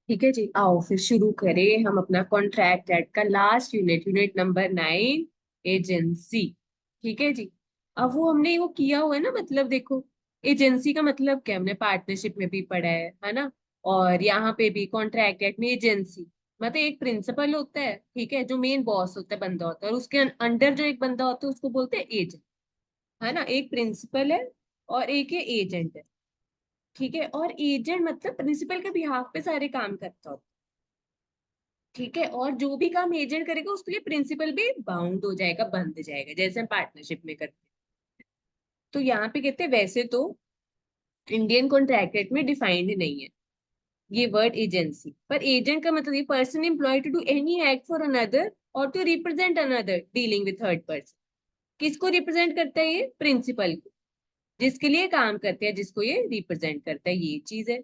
ठीक है जी, आओ फिर शुरू करें हम अपना कॉन्ट्रैक्ट एक्ट का last unit, unit number 9, agency. ठीक है जी। अब वो हमने वो किया हुआ है ना, मतलब देखो, एजेंसी का मतलब क्या, हमने पार्टनरशिप में भी पढ़ा है ना। और यहाँ पे भी कॉन्ट्रैक्ट एक्ट में एजेंसी मतलब एक प्रिंसिपल होता है, ठीक है, जो मेन बॉस होता है, बंदा होता है, और उसके अंडर जो एक बंदा होता है उसको बोलते हैं एजेंट, है ना। एक प्रिंसिपल है और एक है एजेंट है। ठीक है, और एजेंट मतलब प्रिंसिपल के बिहाफ पे सारे काम करता होता है। ठीक है, और जो भी काम एजेंट करेगा उसके लिए प्रिंसिपल भी बाउंड हो जाएगा, बंध जाएगा, जैसे हम पार्टनरशिप में करते हैं। तो यहाँ पे कहते हैं वैसे तो इंडियन कॉन्ट्रैक्ट एक्ट में डिफाइंड नहीं है ये वर्ड एजेंसी, पर एजेंट का मतलब ये person employ to do any act for another और to represent another dealing with third person. किसको रिप्रेजेंट करता है? ये प्रिंसिपल को, जिसके लिए काम करते हैं, जिसको ये रिप्रेजेंट करता है, ये चीज है।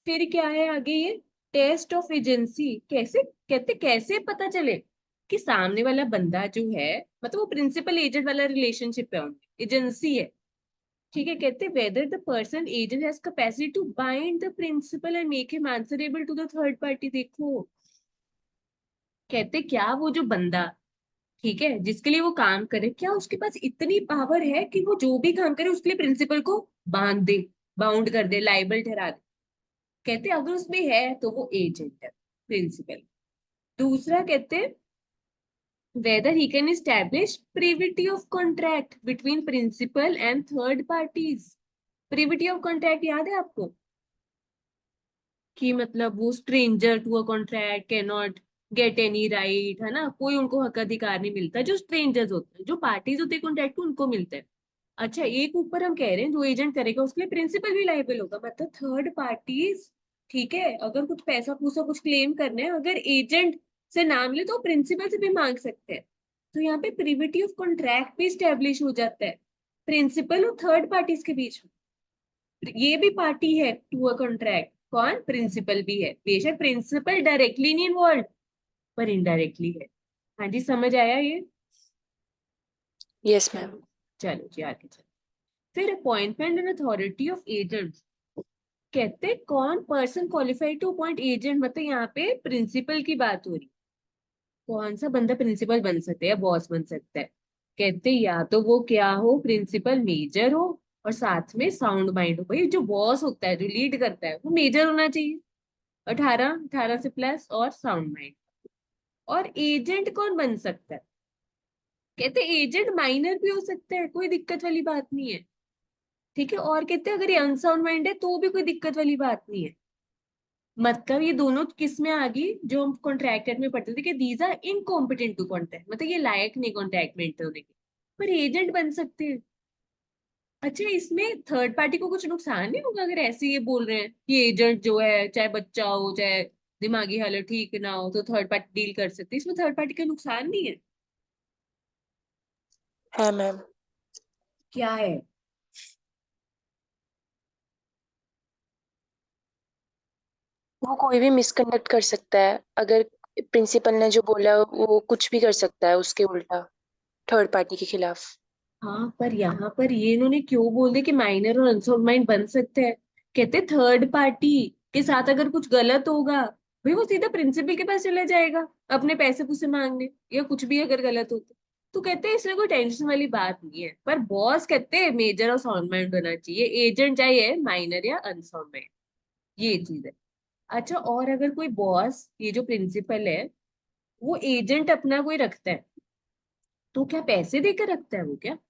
फिर क्या है आगे ये, टेस्ट ऑफ एजेंसी। कैसे कहते, कैसे पता चले कि सामने वाला बंदा जो है, मतलब वो प्रिंसिपल एजेंट वाला रिलेशनशिप है, उनमें एजेंसी है। ठीक है, कहते whether the person agent has capacity to bind the principal and make him answerable to the third party. देखो, कहते क्या वो जो बंदा, ठीक है, जिसके लिए वो काम करे, क्या उसके पास इतनी पावर है कि वो जो भी काम करे उसके लिए प्रिंसिपल को बांध दे, बाउंड कर दे, लाइबल ठहरा दे। कहते अगर उसमें है तो वो एजेंट है, प्रिंसिपल। दूसरा कहते whether he can establish privity of contract between principal and third parties। privity of contract याद है आपको? कि मतलब वो stranger to a contract can not get any right, है ना, कोई उनको हक अधिकार नहीं मिलता, जो स्ट्रेंजर्स होते हैं, जो पार्टीज होते हैं कॉन्ट्रैक्ट को, उनको मिलता है। अच्छा, एक ऊपर हम कह रहे हैं जो एजेंट करेगा उसके लिए प्रिंसिपल भी लाइबल होगा, मतलब थर्ड पार्टीज। ठीक है, अगर कुछ पैसा पूसा कुछ क्लेम करना है, अगर एजेंट से नाम ले तो प्रिंसिपल से भी मांग सकते हैं। तो यहाँ पे प्रिविटी ऑफ कॉन्ट्रैक्ट भी स्टेब्लिश हो जाता है प्रिंसिपल और थर्ड पार्टीज के बीच में। ये भी पार्टी है टू अ कॉन्ट्रैक्ट, कौन? प्रिंसिपल भी है, बेशक प्रिंसिपल डायरेक्टली नहीं इन्वॉल्व, पर इनडायरेक्टली है। हाँ जी, समझ आया ये? Yes ma'am. चलो जी आगे चलो। फिर appointment and authority of agent. कहते कौन person qualified to appoint agent, मतलब यहाँ पे प्रिंसिपल की बात हो रही, कौन सा बंदा प्रिंसिपल बन सकता है, बॉस बन सकता है। कहते या तो वो क्या हो, प्रिंसिपल मेजर हो और साथ में साउंड माइंड हो। भाई जो बॉस होता है, जो लीड करता है, वो मेजर होना चाहिए, 18 से प्लस, और साउंड माइंड। और एजेंट कौन बन सकता है? कहते एजेंट माइनर भी हो सकता है, कोई दिक्कत वाली बात नहीं है। ठीक है, और कहते हैं अगर ये अनसाउंड माइंड है तो भी कोई दिक्कत वाली बात नहीं है। मतलब ये दोनों किस में आ गई, जो हम कॉन्ट्रैक्ट में पढ़ते थे कि these are incompetent to contract, मतलब ये लायक नहीं कॉन्ट्रैक्ट में एंटर होने के, पर एजेंट बन सकते हैं। अच्छा, इसमें थर्ड पार्टी को कुछ नुकसान नहीं होगा अगर ऐसे ये बोल रहे हैं कि एजेंट जो है, चाहे बच्चा हो, चाहे दिमागी हालत ठीक ना हो, तो थर्ड पार्टी डील कर सकती है, इसमें थर्ड पार्टी का नुकसान नहीं है? है मैम। क्या है? वो कोई भी मिसकंडक्ट कर सकता है, अगर प्रिंसिपल ने जो बोला वो कुछ भी कर सकता है उसके उल्टा, थर्ड पार्टी के खिलाफ। हाँ, पर यहाँ पर ये इन्होंने क्यों बोल दिया कि माइनर और अनसोल्ड माइंड बन सकते हैं? कहते थर्ड पार्टी के साथ अगर कुछ गलत होगा, भाई वो सीधा प्रिंसिपल के पास चला जाएगा अपने पैसे पूसे मांगने, या कुछ भी अगर गलत होता तो कहते हैं इसमें कोई टेंशन वाली बात नहीं है। पर बॉस कहते हैं मेजर और साउंड माइंड होना चाहिए, एजेंट चाहिए माइनर या अनसाउंड माइंड, ये चीज है। अच्छा, और अगर कोई बॉस, ये जो प्रिंसिपल है, वो एजेंट अपना कोई रखता है, तो क्या पैसे देकर रखता है वो क्या? नो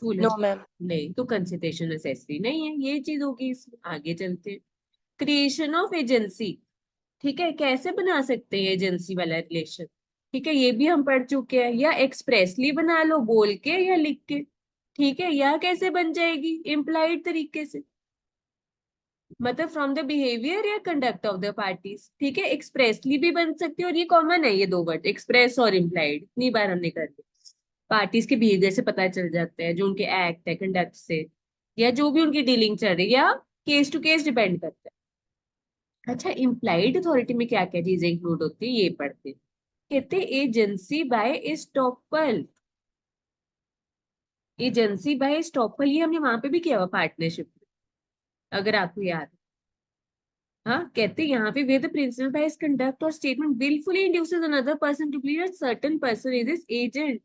फूल? मैम। नहीं, तो कंसिडरेशन नेसेसरी नहीं है, ये चीज होगी इसमें। आगे चलते हैं, क्रिएशन ऑफ एजेंसी। ठीक है, कैसे बना सकते हैं एजेंसी वाला रिलेशन? ठीक है, ये भी हम पढ़ चुके हैं, या एक्सप्रेसली बना लो बोल के या लिख के। ठीक है, या कैसे बन जाएगी, इम्प्लाइड तरीके से, मतलब फ्रॉम द बिहेवियर या कंडक्ट ऑफ द पार्टीज। ठीक है, एक्सप्रेसली भी बन सकती है, और ये कॉमन है, ये दो वर्ड एक्सप्रेस और इम्प्लाइड, इतनी बार हमने कर लिया। पार्टीज के बिहेवियर से पता चल जाता है, जो उनके एक्ट है, कंडक्ट से, या जो भी उनकी डीलिंग चल रही है, या केस टू केस डिपेंड करता है। अच्छा, इम्प्लाइड अथॉरिटी में क्या क्या चीजें इंक्लूड होती है ये पढ़ते हैं। कहते agency bye estoppel. Agency bye estoppel ये हमने वहां पे भी किया हुआ पार्टनरशिप में, अगर आपको याद है। हाँ, कहते यहाँ पे where the principal by his conduct और statement wilfully induces another person to believe that certain person is his agent.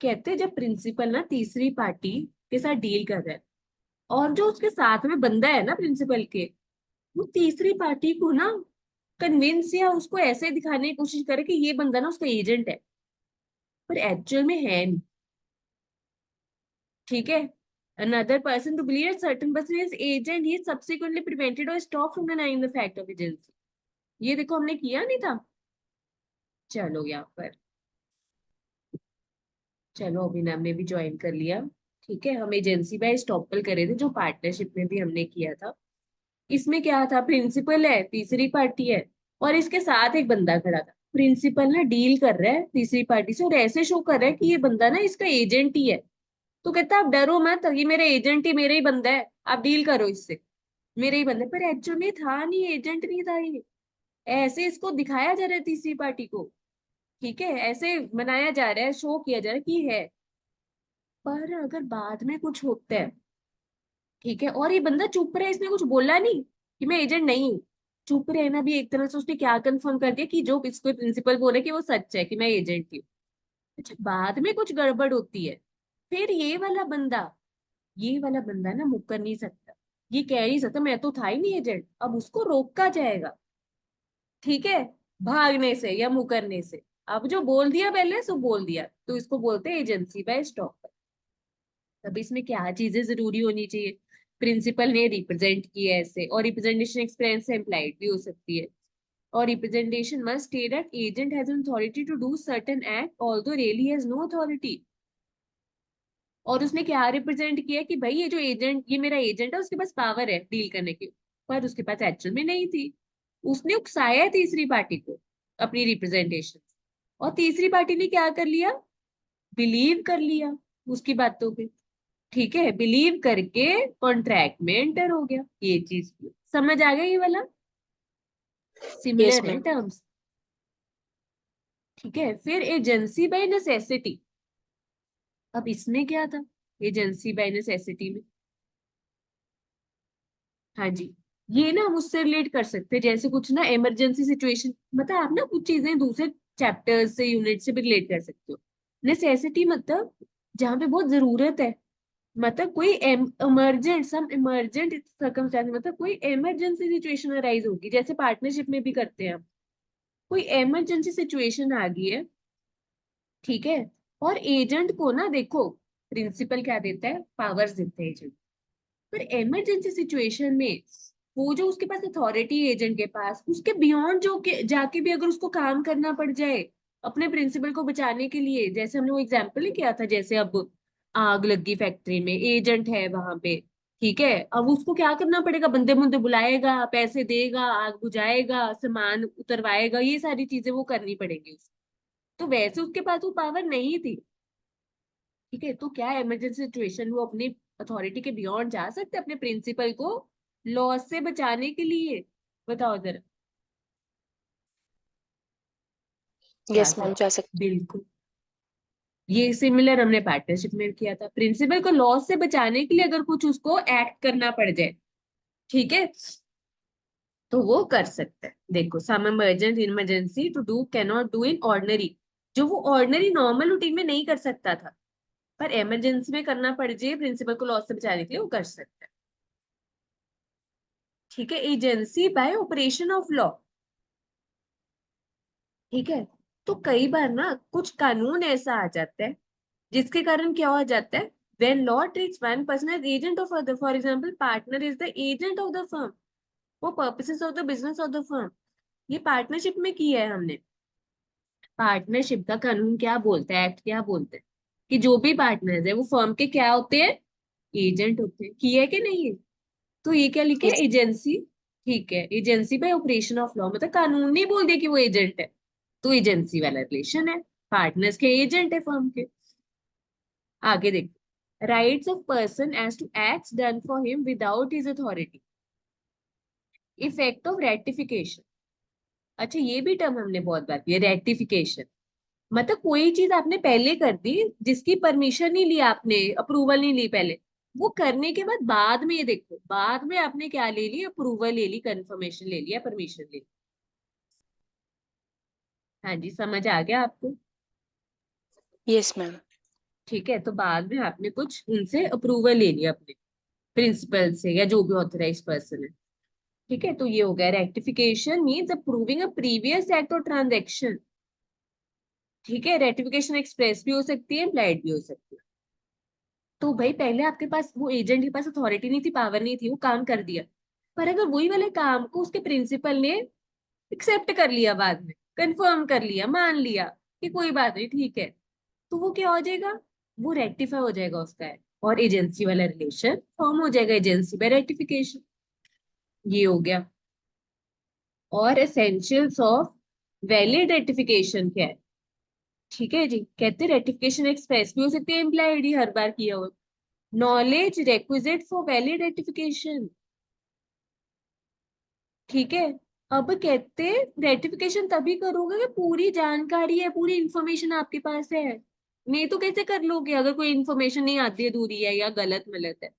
कहते जब प्रिंसिपल ना तीसरी पार्टी के साथ डील कर रहा है, और जो उसके साथ में बंदा है ना प्रिंसिपल के, वो तीसरी पार्टी को ना कन्विंस या उसको ऐसे दिखाने की कोशिश करे कि ये बंदा ना उसका एजेंट है, पर एक्चुअल में है नहीं। ठीक है, another person to believe a certain person is agent, he is subsequently prevented or stopped from denying the fact of agency। ये देखो हमने किया नहीं था। चलो यहाँ पर, चलो अभिनव ने भी ज्वाइन कर लिया। ठीक है, हम एजेंसी बाय स्टॉपल करे थे, जो पार्टनरशिप में भी हमने किया था। इसमें क्या था, प्रिंसिपल है, तीसरी पार्टी है, और इसके साथ एक बंदा खड़ा था। प्रिंसिपल ना डील कर रहा है तीसरी पार्टी से, और ऐसे शो कर रहा है कि ये बंदा ना इसका एजेंट ही है। तो कहता आप डरो मत, ये मेरा एजेंट ही, मेरा ही बंदा है, आप डील करो इससे, मेरे ही बंदे। पर एक्चुअल में था नहीं, एजेंट नहीं था ये। ऐसे इसको दिखाया जा रहा है तीसरी पार्टी को। ठीक है, ऐसे मनाया जा रहा है, शो किया जा रहा है कि है। पर अगर बाद में कुछ होता है, ठीक है, और ये बंदा चुप रहा है, इसने कुछ बोला नहीं कि मैं एजेंट नहीं हूँ, चुप रहना भी एक तरह से उसने क्या कंफर्म कर दिया कि जो इसको प्रिंसिपल बोले कि वो सच है कि मैं एजेंट हूँ। अच्छा, बाद में कुछ गड़बड़ होती है, फिर ये वाला बंदा ना मुकर नहीं सकता, ये कह नहीं सकता मैं तो था ही नहीं एजेंट, अब उसको रोका जाएगा। ठीक है, भागने से या मुकरने से। अब जो बोल दिया पहले सो बोल दिया, तो इसको बोलते हैं एजेंसी बाय स्टॉप। अब इसमें क्या चीजें जरूरी होनी चाहिए, प्रिंसिपल ने रिप्रेजेंट किया है ऐसे, और रिप्रेजेंटेशन एक्सपीरियंस से इम्प्लाइड भी हो सकती है। और representation must state that agent has an authority to do certain act although really has no authority. और उसने क्या रिप्रेजेंट किया कि भाई ये जो एजेंट, ये मेरा एजेंट है, उसके पास पावर है डील करने की, पर उसके पास एक्चुअल में नहीं थी। उसने उकसाया है तीसरी पार्टी को अपनी रिप्रेजेंटेशन, और तीसरी पार्टी ने क्या कर लिया, बिलीव कर लिया उसकी बातों पे। ठीक है, बिलीव करके कॉन्ट्रैक्ट में एंटर हो गया। ये चीज समझ आ गया, ये वाला यस सिमिलर है मैम। टर्म्स। ठीक है, फिर एजेंसी बाय नेसेसिटी। अब इसमें क्या था, एजेंसी बाय नेसेसिटी में, हाँ जी, ये ना हम उससे रिलेट कर सकते हैं, जैसे कुछ ना इमरजेंसी सिचुएशन, मतलब आप ना कुछ चीजें दूसरे चैप्टर से, यूनिट से भी रिलेट कर सकते हो। नेसेसिटी मतलब जहाँ पे बहुत जरूरत है, मतलब कोई इमरजेंट, सम इमरजेंट सर्कमस्टेंस, मतलब कोई इमरजेंसी सिचुएशन अराइज होगी, जैसे पार्टनरशिप में भी करते हैं हम। कोई इमरजेंसी सिचुएशन आ गई है, ठीक है, और एजेंट को ना देखो, प्रिंसिपल क्या देता है, पावर्स देते हैं एजेंट। पर इमरजेंसी सिचुएशन में वो जो उसके पास अथॉरिटी है एजेंट के पास, उसके बियॉन्ड जो के जाके भी अगर उसको काम करना पड़ जाए अपने प्रिंसिपल को बचाने के लिए, जैसे हमने वो एग्जाम्पल नहीं किया था, जैसे अब आग लगी फैक्ट्री में, एजेंट है वहां पे, ठीक है, अब उसको क्या करना पड़ेगा, बंदे बुंदे बुलाएगा, पैसे देगा, आग बुझाएगा, सामान उतरवाएगा, ये सारी चीजें वो करनी पड़ेगी उसको। तो वैसे उसके पास वो पावर नहीं थी। ठीक है, तो क्या इमरजेंसी सिचुएशन वो अपनी अथॉरिटी के बियॉन्ड जा सकते अपने प्रिंसिपल को लॉस से बचाने के लिए? बताओ जरा, जा यस मैम, सकते? जा सकते। बिल्कुल, ये सिमिलर हमने पार्टनरशिप में किया था, प्रिंसिपल को लॉस से बचाने के लिए अगर कुछ उसको एक्ट करना पड़ जाए, ठीक है, तो वो कर सकते हैं। देखो, some emergent emergency to do can not do in ordinary, जो वो ऑर्डिनरी नॉर्मल रूटीन में नहीं कर सकता था, पर इमरजेंसी में करना पड़ जाए प्रिंसिपल को लॉस से बचाने के लिए, वो कर सकता है। ठीक है, agency bye operation of law. ठीक है, तो कई बार ना कुछ कानून ऐसा आ जाता है जिसके कारण क्या हो जाता है, when law treats one person as agent of other, for example partner is the agent of the firm for purposes of the business of the firm। ये पार्टनरशिप में किया है हमने। पार्टनरशिप का कानून क्या बोलता है, एक्ट क्या बोलता है, कि जो भी पार्टनर्स है वो फर्म के क्या होते हैं, एजेंट होते हैं। किया है कि नहीं है? तो ये क्या लिखे, यस। एजेंसी। ठीक है, agency bye operation of law, मतलब कानून नहीं बोल दिया कि वो एजेंट है, तो एजेंसी वाला रिलेशन है, पार्टनर्स के एजेंट है फर्म के। आगे देखो, rights of person as to acts done for him without his authority, effect of ratification. अच्छा, ये भी टर्म हमने बहुत बार किया, रेटिफिकेशन, मतलब कोई चीज आपने पहले कर दी जिसकी परमिशन नहीं ली आपने, अप्रूवल नहीं ली पहले, वो करने के बाद में ये देखो, बाद में आपने क्या ले ली, अप्रूवल ले ली, कंफर्मेशन ले लिया, परमिशन ले ली। हाँ जी, समझ आ गया आपको? Yes ma'am. ठीक है, तो बाद में आपने कुछ उनसे अप्रूवल ले लिया अपने प्रिंसिपल से या जो भी ऑथराइज पर्सन है। ठीक है, तो ये हो गया rectification means approving a previous act और ट्रांजेक्शन। ठीक है, रेक्टिफिकेशन एक्सप्रेस भी हो सकती है, इम्प्लाइड भी हो सकती है। तो भाई पहले आपके पास वो एजेंट के पास अथॉरिटी नहीं थी, पावर नहीं थी, वो काम कर दिया। पर अगर वही वाले काम को उसके प्रिंसिपल ने एक्सेप्ट कर लिया, बाद में कंफर्म कर लिया, मान लिया कि कोई बात नहीं ठीक है, तो वो क्या हो जाएगा, वो रेक्टिफाई हो जाएगा उसका है, और एजेंसी वाला रिलेशन फॉर्म हो जाएगा, एजेंसी बाय रेक्टिफिकेशन। ये हो गया। और एसेंशियल्स ऑफ वैलिड रेक्टिफिकेशन क्या है? ठीक है जी, कहते हैं रेक्टिफिकेशन एक्सप्रेस भी हो सकती है, इम्प्लाइड ही हर बार किया हो। Knowledge requisite for valid rectification. ठीक है, अब कहते हैं रेक्टिफिकेशन तभी करोगे कि पूरी जानकारी है, पूरी इंफॉर्मेशन आपके पास है। नहीं तो कैसे कर लोगे अगर कोई इंफॉर्मेशन नहीं आती, अधूरी है या गलत मलत है।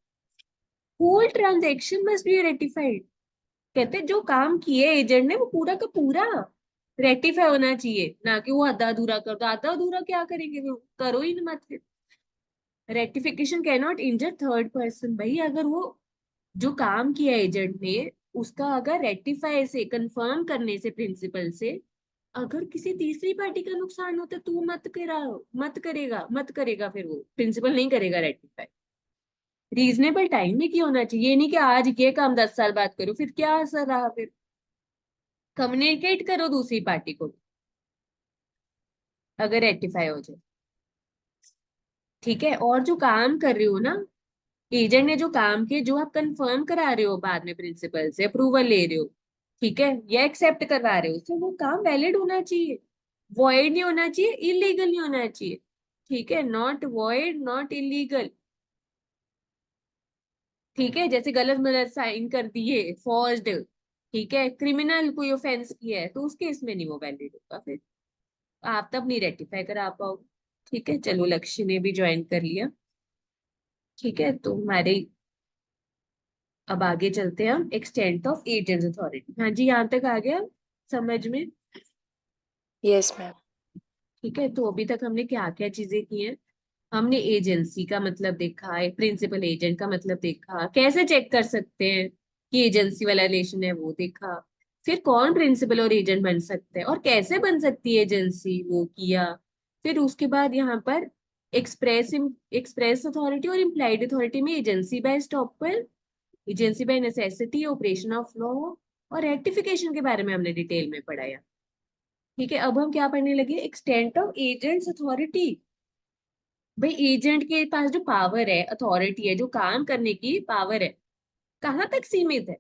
Whole transaction must be rectified. कहते हैं जो काम किए एजेंट ने वो पूरा का पूरा रेक्टिफाई होना चाहिए, ना कि वो आधा अधूरा कर दो। आधा अधूरा क्या करेंगे, वो करो ही ना मत फिर। Rectification can not injure third person. भाई अगर वो जो काम किया एजेंट ने, उसका अगर रेक्टिफाई से कंफर्म करने से प्रिंसिपल से अगर किसी तीसरी पार्टी का नुकसान होता तो वो मत करेगा, फिर वो प्रिंसिपल नहीं करेगा रेक्टिफाई। रीजनेबल टाइम में क्यों होना चाहिए, ये नहीं कि आज ये काम 10 साल बाद करो, फिर क्या असर रहा फिर। कम्युनिकेट करो दूसरी पार्टी को अगर रेक्टिफाई हो जाए। ठीक है, और जो काम कर रहे हो ना, एजेंट ने जो काम किए, जो आप कंफर्म करा रहे हो बाद में प्रिंसिपल से अप्रूवल ले रहे हो, ठीक है, या एक्सेप्ट करवा रहे हो, तो वो काम वैलिड होना चाहिए, वॉइड नहीं होना चाहिए, इलीगल नहीं होना चाहिए। ठीक है, नॉट वॉइड नॉट इलीगल। ठीक है, जैसे गलत मलत साइन कर दिए, फॉर्ज्ड, ठीक है, क्रिमिनल कोई ऑफेंस किया है, तो उस केस में नहीं वो वैलिड होगा फिर, आप तब नहीं रेक्टिफाई करा पाओगे। ठीक है, चलो लक्ष्य ने भी ज्वाइन कर लिया। ठीक है, तो हमारे अब आगे चलते हैं हम, एक्सटेंट ऑफ एजेंट्स अथॉरिटी। हाँ जी, यहाँ तक आ गया समझ में? Yes ma'am. ठीक है, तो अभी तक हमने क्या क्या चीजें की हैं? हमने एजेंसी का मतलब देखा है, प्रिंसिपल एजेंट का मतलब देखा, कैसे चेक कर सकते हैं कि एजेंसी वाला रिलेशन है वो देखा, फिर कौन प्रिंसिपल और एजेंट बन सकते हैं और कैसे बन सकती है एजेंसी, वो किया। फिर उसके बाद यहाँ पर एक्सप्रेस एक्सप्रेस अथॉरिटी और इम्प्लाइड अथॉरिटी में agency bye stopper, agency bye necessity, operation of law और रेक्टिफिकेशन के बारे में हमने डिटेल में पढ़ाया। ठीक है, अब हम क्या पढ़ने लगे, एक्सटेंट ऑफ एजेंट्स अथॉरिटी। भाई एजेंट के पास जो पावर है, अथॉरिटी है, जो काम करने की पावर है, कहाँ तक सीमित है,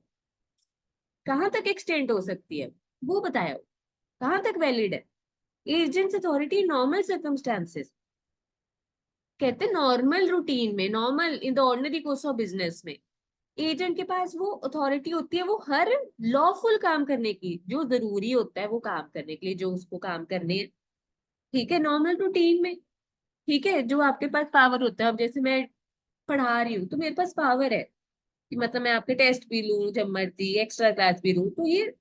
कहाँ तक एक्सटेंड हो सकती है, वो बताया हो, कहाँ तक वैलिड है। एजेंट्स अथॉरिटी नॉर्मल सर्कमस्टांसेस, कहते हैं नॉर्मल रूटीन में, normal in the ordinary course of business में एजेंट के पास वो अथॉरिटी होती है, वो हर लॉफुल काम करने की, जो जरूरी होता है वो काम करने के लिए, जो उसको काम करने हैं। ठीक है, नॉर्मल रूटीन में। ठीक है, जो आपके पास पावर होता है, अब जैसे मैं पढ़ा रही हूँ तो मेरे पास पावर है कि मतलब मैं आपके टेस्ट भी लूँ जब मर्जी, एक्स्ट्रा क्लास भी लूँ, तो ये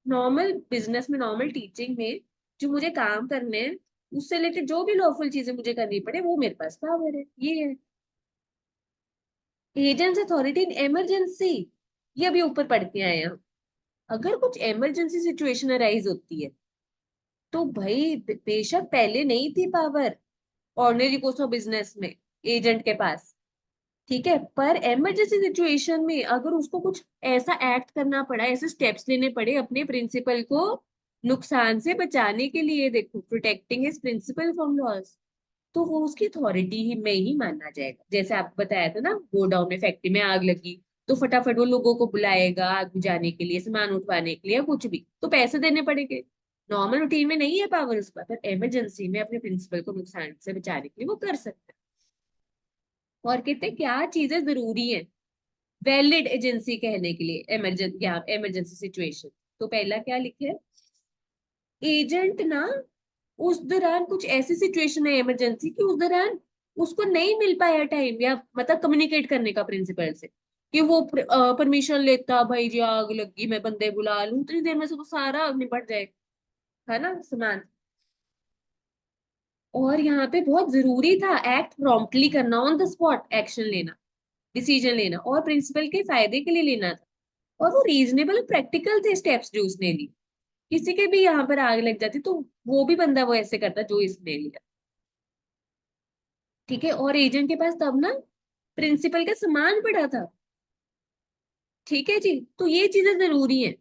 नॉर्मल बिजनेस में, नॉर्मल टीचिंग में जो मुझे काम करने हैं, उससे रिलेटेड जो भी लॉफुल चीजें मुझे करनी पड़े, वो मेरे पास पावर है, ये है। एजेंट्स अथॉरिटी इन इमरजेंसी, ये अभी ऊपर पढ़ के आए हैं हम। अगर कुछ इमरजेंसी सिचुएशन अराइज होती है, तो भाई बेशक पहले नहीं थी power ordinary course of business में एजेंट के पास, ठीक है, पर इमरजेंसी सिचुएशन में अगर उसको कुछ ऐसा एक्ट करना पड़ा, ऐसे स्टेप्स लेने पड़े अपने प्रिंसिपल को नुकसान से बचाने के लिए, देखो protecting his principal from loss, तो वो उसकी अथॉरिटी ही में ही माना जाएगा। जैसे आपको बताया था ना, गोडाउन में, फैक्ट्री में आग लगी, तो फटाफट वो लोगों को बुलाएगा आग बुझाने के लिए, सामान उठवाने के लिए, या कुछ भी, तो पैसे देने पड़ेंगे। नॉर्मल रूटीन में नहीं है पावर उसका, पर इमरजेंसी में अपने प्रिंसिपल को नुकसान से बचाने के लिए वो कर सकता है। और कहते हैं क्या चीजें जरूरी है वैलिड एजेंसी कहने के लिए, इमरजेंसी सिचुएशन। तो पहला क्या लिखे है, एजेंट ना उस दौरान, कुछ ऐसी सिचुएशन है इमरजेंसी की, उस दौरान उसको नहीं मिल पाया टाइम, या मतलब कम्युनिकेट करने का प्रिंसिपल से, कि वो परमिशन लेता, भाई जी आग लगी मैं बंदे बुला लूं, उतनी देर में से तो सारा निपट जाए, है ना सामान। और यहाँ पे बहुत जरूरी था एक्ट प्रॉम्प्टली करना, ऑन द स्पॉट एक्शन लेना, डिसीजन लेना, और प्रिंसिपल के फायदे के लिए लेना था। और वो रीजनेबल प्रैक्टिकल थे स्टेप्स जो उसने ली। किसी के भी यहाँ पर आग लग जाती तो वो भी बंदा वो ऐसे करता जो इसने लिया। ठीक है, और एजेंट के पास तब ना प्रिंसिपल का सामान पड़ा था। ठीक है जी, तो ये चीजें जरूरी है,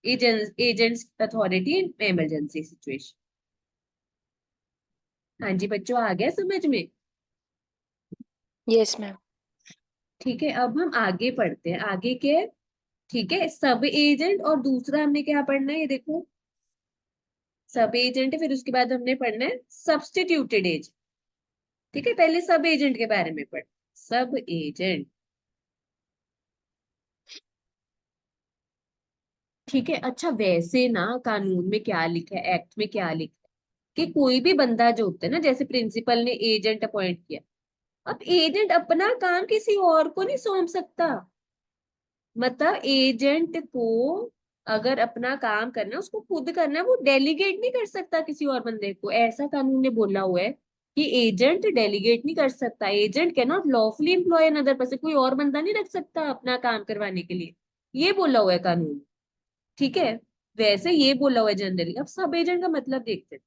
agents authority in emergency situation. हाँ जी बच्चों, आ गया समझ में? Yes ma'am. ठीक है, अब हम आगे पढ़ते हैं, आगे क्या है? ठीक है, सब एजेंट, और दूसरा हमने क्या पढ़ना है, ये देखो, सब एजेंट है, फिर उसके बाद हमने पढ़ना है सब्स्टिट्यूटेड एजेंट। ठीक है, पहले सब एजेंट के बारे में पढ़। सब एजेंट। ठीक है, अच्छा वैसे ना कानून में क्या लिखा है, एक्ट में क्या लिखा है, कि कोई भी बंदा जो होता है ना, जैसे प्रिंसिपल ने एजेंट अपॉइंट किया, अब एजेंट अपना काम किसी और को नहीं सौंप सकता। मतलब एजेंट को अगर अपना काम करना है, उसको खुद करना है, वो डेलीगेट नहीं कर सकता किसी और बंदे को, ऐसा कानून ने बोला हुआ है कि एजेंट डेलीगेट नहीं कर सकता, agent can not lawfully employ another person, कोई और बंदा नहीं रख सकता अपना काम करवाने के लिए, ये बोला हुआ है कानून। ठीक है, वैसे ये बोला हुआ है जनरली। अब सब एजेंट का मतलब देखते हैं।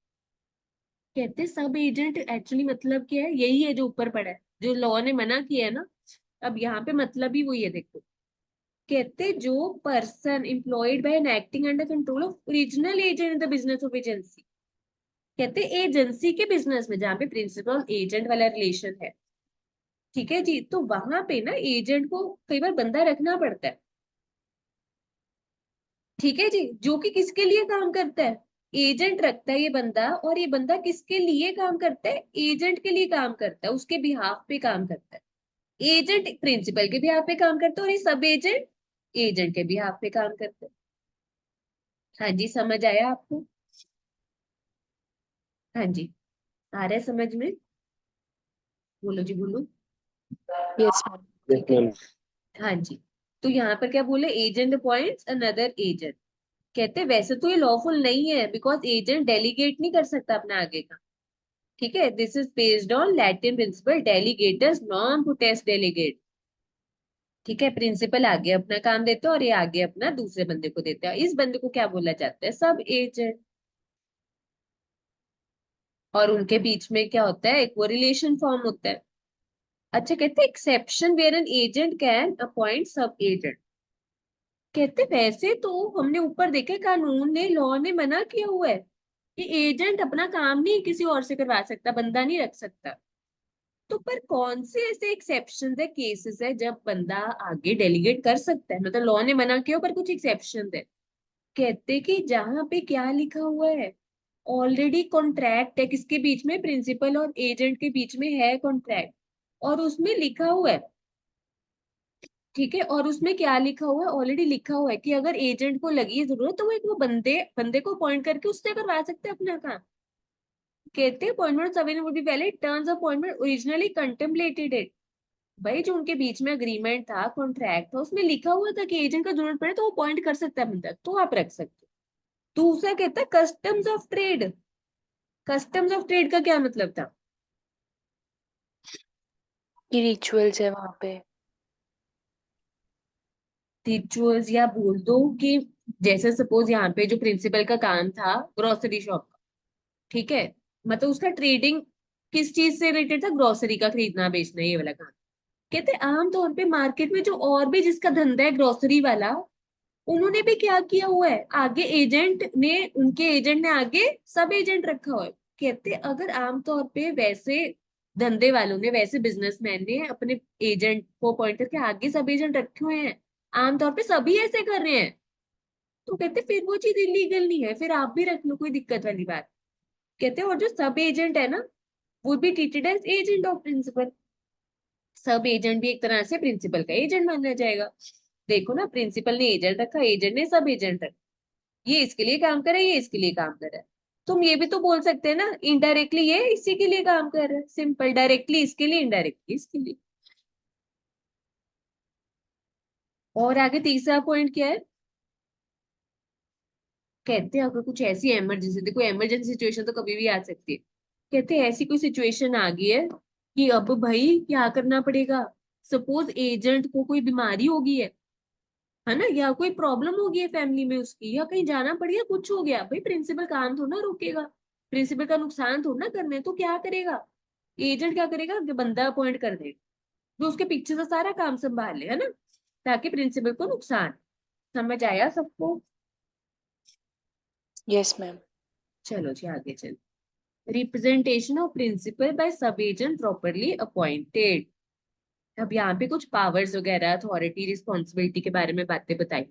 कहते हैं सब एजेंट एक्चुअली मतलब क्या है, यही है जो ऊपर पड़ा है, जो लॉ ने मना किया है ना। अब यहाँ पे मतलब ही वही है, देखो, कहते जो person employed by an acting under control of original agent in the business of agency. कहते एजेंसी के बिजनेस में जहाँ पे प्रिंसिपल एजेंट वाला रिलेशन है। ठीक है जी, तो वहां पे ना एजेंट को कई बार बंदा रखना पड़ता है। ठीक है जी, जो कि किसके लिए काम करता है, एजेंट रखता है ये बंदा, और ये बंदा किसके लिए काम करता है, एजेंट के लिए काम करता है, उसके बिहाफ पे काम करता है। एजेंट प्रिंसिपल के बिहाफ पे काम करता है, और ये सब एजेंट एजेंट के बिहाफ पे काम करते हैं। हाँ जी, समझ आया आपको? हाँ जी, आ रहा है समझ में? बोलो जी बोलो। Yes ma'am. ठीक है, हाँ जी। तो यहाँ पर क्या बोले, एजेंट अपॉइंट्स अनदर एजेंट। कहते वैसे तो ये लॉफुल नहीं है, बिकॉज एजेंट डेलीगेट नहीं कर सकता अपना आगे का। ठीक है, this is based on Latin principle delegators non potens delegate. ठीक है, प्रिंसिपल आगे अपना काम देते हैं, और ये आगे अपना दूसरे बंदे को देते हैं, इस बंदे को क्या बोला जाता है, सब एजेंट। और उनके बीच में क्या होता है, एक वो रिलेशन फॉर्म होता है। अच्छा, कहते हैं exception where an agent can appoint sub agent. कहते वैसे तो हमने ऊपर देखे कानून ने, लॉ ने मना किया हुआ है कि एजेंट अपना काम नहीं किसी और से करवा सकता, बंदा नहीं रख सकता। तो पर कौन से ऐसे एक्सेप्शन है, केसेस है जब बंदा आगे डेलीगेट कर सकता है, मतलब लॉ ने मना किया पर कुछ एक्सेप्शन है। कहते कि जहां पे क्या लिखा हुआ है, ऑलरेडी कॉन्ट्रैक्ट है किसके बीच में, प्रिंसिपल और एजेंट के बीच में है कॉन्ट्रैक्ट, और उसमें लिखा हुआ है। ठीक है, और उसमें क्या लिखा हुआ है, ऑलरेडी लिखा हुआ है कि अगर एजेंट को लगी जरूरत तो वो एक वो बंदे बंदे को अपॉइंट करके उससे करवा सकते हैं अपना काम। कहते हैं appointment seven would be valid terms of appointment originally contemplated it. भाई जो उनके बीच में अग्रीमेंट था, कॉन्ट्रैक्ट था, उसमें लिखा हुआ था कि एजेंट का जरूरत पड़े तो वो अपॉइंट कर सकता है बंदा, तो आप रख सकते हो। दूसरा कहता है customs of trade. Customs of trade का क्या मतलब था? की रिचुअल्स है वहां पे। रिचुअल्स, या बोल दो कि जैसे सपोज यहाँ पे जो प्रिंसिपल का काम था ग्रोसरी शॉप, ठीक है, मतलब उसका ट्रेडिंग किस चीज से रिलेटेड था, ग्रोसरी का खरीदना बेचना, ये वाला काम। कहते हैं आमतौर पे मार्केट में जो और भी जिसका धंधा है ग्रोसरी वाला, उन्होंने भी क्या किया हुआ है, आगे एजेंट ने, उनके एजेंट ने आगे सब एजेंट रखा हुआ है। कहते हैं अगर आमतौर पे वैसे धंधे वालों ने, वैसे बिजनेसमैन ने अपने एजेंट को अपॉइंट करके आगे सब एजेंट रखे हुए हैं, आमतौर पे सभी ऐसे कर रहे हैं, तो कहते फिर वो चीज इलीगल नहीं है, फिर आप भी रख लो, कोई दिक्कत वाली बात। कहते हैं और जो सब एजेंट है ना, would be treated as agent of principal. Sub agent भी एक तरह से प्रिंसिपल का एजेंट माना जाएगा। देखो ना, प्रिंसिपल ने एजेंट रखा, एजेंट ने सब एजेंट रखा, ये इसके लिए काम करे, ये इसके लिए काम करे। तुम ये भी तो बोल सकते हैं ना, इनडायरेक्टली ये इसी के लिए काम कर रहा है, सिंपल, डायरेक्टली इसके लिए, इनडायरेक्टली इसके लिए। और आगे तीसरा पॉइंट क्या है, कहते हैं अगर कुछ ऐसी इमरजेंसी, देखो इमरजेंसी सिचुएशन तो कभी भी आ सकती है, कहते हैं ऐसी कोई सिचुएशन आ गई है कि अब भाई क्या करना पड़ेगा, सपोज एजेंट को कोई बीमारी हो गई है ना, या कोई प्रॉब्लम हो गई है फैमिली में उसकी, या कहीं जाना पड़ गया, कुछ हो गया, भाई प्रिंसिपल काम थोड़ा ना रोकेगा, प्रिंसिपल का नुकसान थोड़ा ना करने, तो क्या करेगा, एजेंट क्या करेगा, कि बंदा अपॉइंट कर देगा जो उसके पीछे से सारा काम संभाल ले, है ना, ताकि प्रिंसिपल को नुकसान। समझ आया सबको? Yes ma'am. चलो जी आगे चलो। रिप्रेजेंटेशन ऑफ प्रिंसिपल बाय सब एजेंट प्रॉपरली अपॉइंटेड। अब यहाँ पे कुछ पावर्स वगैरह, अथॉरिटी, रिस्पॉन्सिबिलिटी के बारे में बातें बताई।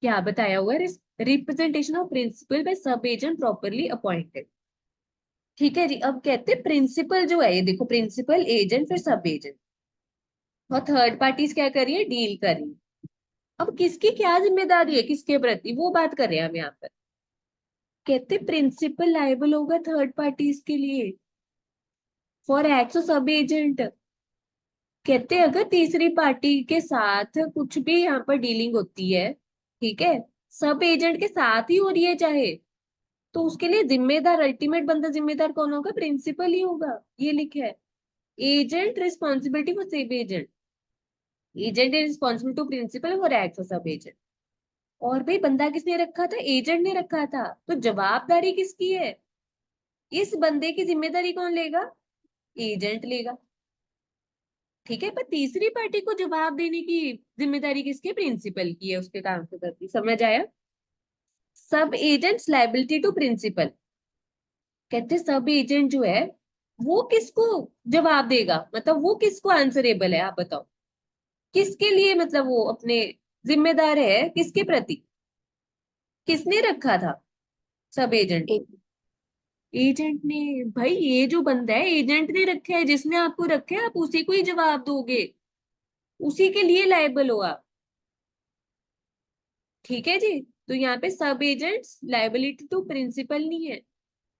क्या बताया हुआ है, रिप्रेजेंटेशन ऑफ प्रिंसिपल बाय सब एजेंट प्रॉपरली अपॉइंटेड। ठीक है जी, अब कहते हैं प्रिंसिपल जो है, ये देखो प्रिंसिपल, एजेंट, फिर सब एजेंट, और थर्ड पार्टीज क्या कर रही है, डील कर रही है। अब किसकी क्या जिम्मेदारी है किसके प्रति, वो बात कर रहे हैं हम यहाँ पर। कहते प्रिंसिपल लायबल होगा थर्ड पार्टीज के लिए for acts of sub agent. कहते अगर तीसरी पार्टी के साथ कुछ भी यहाँ पर डीलिंग होती है, ठीक है, सब एजेंट के साथ ही हो रही है चाहे, तो उसके लिए जिम्मेदार, अल्टीमेट बंदा जिम्मेदार कौन होगा, प्रिंसिपल ही होगा, ये लिखा है। Agent responsibility for sub agent, agent is responsible to principal for acts of sub agent. और भाई बंदा किसने रखा था, एजेंट ने रखा था, तो जवाबदारी किसकी है, इस बंदे की जिम्मेदारी कौन लेगा, एजेंट लेगा। ठीक है, पर तीसरी पार्टी को जवाब देने की जिम्मेदारी किसकी, प्रिंसिपल की है उसके काम के प्रति। समझ आया? सब एजेंट्स लायबिलिटी टू प्रिंसिपल। कहते सब एजेंट जो है वो किसको जवाब देगा, मतलब वो किसको आंसरेबल है, आप बताओ, किसके लिए, मतलब वो अपने जिम्मेदार है किसके प्रति, किसने रखा था सब एजेंट को, एजेंट ने। भाई ये जो बंदा है एजेंट ने रखा है, जिसने आपको रखा है आप उसी को ही जवाब दोगे, उसी के लिए लायबल हो आप। ठीक है जी, तो यहाँ पे सब एजेंट लायबिलिटी टू प्रिंसिपल नहीं है।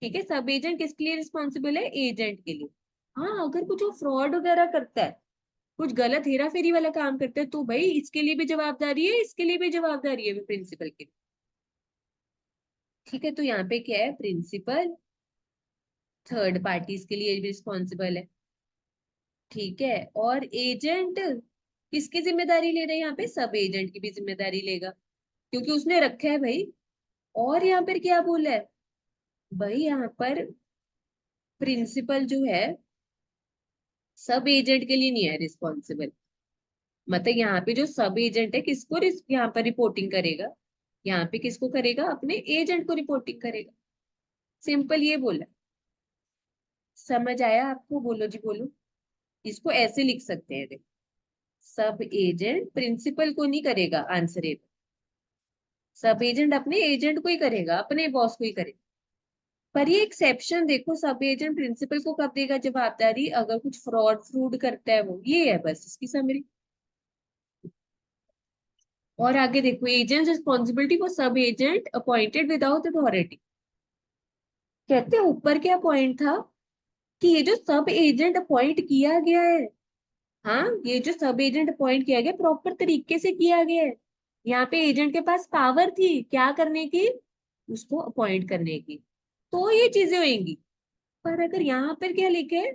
ठीक है, सब एजेंट किसके लिए रिस्पॉन्सिबल है, एजेंट के लिए। हाँ अगर कुछ वो फ्रॉड वगैरह करता है, कुछ गलत हेरा फेरी वाला काम करता है, तो भाई इसके लिए भी जवाबदारी है, इसके लिए भी जवाबदारी है प्रिंसिपल की। ठीक है, तो यहाँ पे क्या है, प्रिंसिपल थर्ड पार्टीज के लिए रिस्पॉन्सिबल है। ठीक है, और एजेंट किसकी जिम्मेदारी ले रहे हैं, यहाँ पे सब एजेंट की भी जिम्मेदारी लेगा, क्योंकि उसने रखा है भाई। और यहाँ पर क्या बोला है भाई, यहाँ पर प्रिंसिपल जो है सब एजेंट के लिए नहीं है रिस्पॉन्सिबल, मतलब यहाँ पे जो सब एजेंट है किसको यहाँ पर रिपोर्टिंग करेगा, यहाँ पे किसको करेगा, अपने एजेंट को रिपोर्टिंग करेगा। सिंपल ये बोला। समझ आया आपको? बोलो जी बोलो। इसको ऐसे लिख सकते हैं, देखो, सब एजेंट प्रिंसिपल को नहीं करेगा आंसरेबल, सब एजेंट अपने एजेंट को ही करेगा, अपने बॉस को ही करेगा। पर ये एक्सेप्शन देखो, सब एजेंट प्रिंसिपल को कब देगा जवाबदारी, अगर कुछ फ्रॉड फ्रूड करता है वो, ये है बस इसकी समरी। और आगे देखो, agent responsibility for sub agent appointed without authority. कहते हैं ऊपर क्या पॉइंट था, कि ये जो सब एजेंट अपॉइंट किया गया है, हाँ ये जो सब एजेंट अपॉइंट किया गया प्रॉपर तरीके से किया गया है, यहाँ पे एजेंट के पास पावर थी क्या करने की, उसको अपॉइंट करने की, तो ये चीजें होंगी। पर अगर यहाँ पर क्या लिखे है,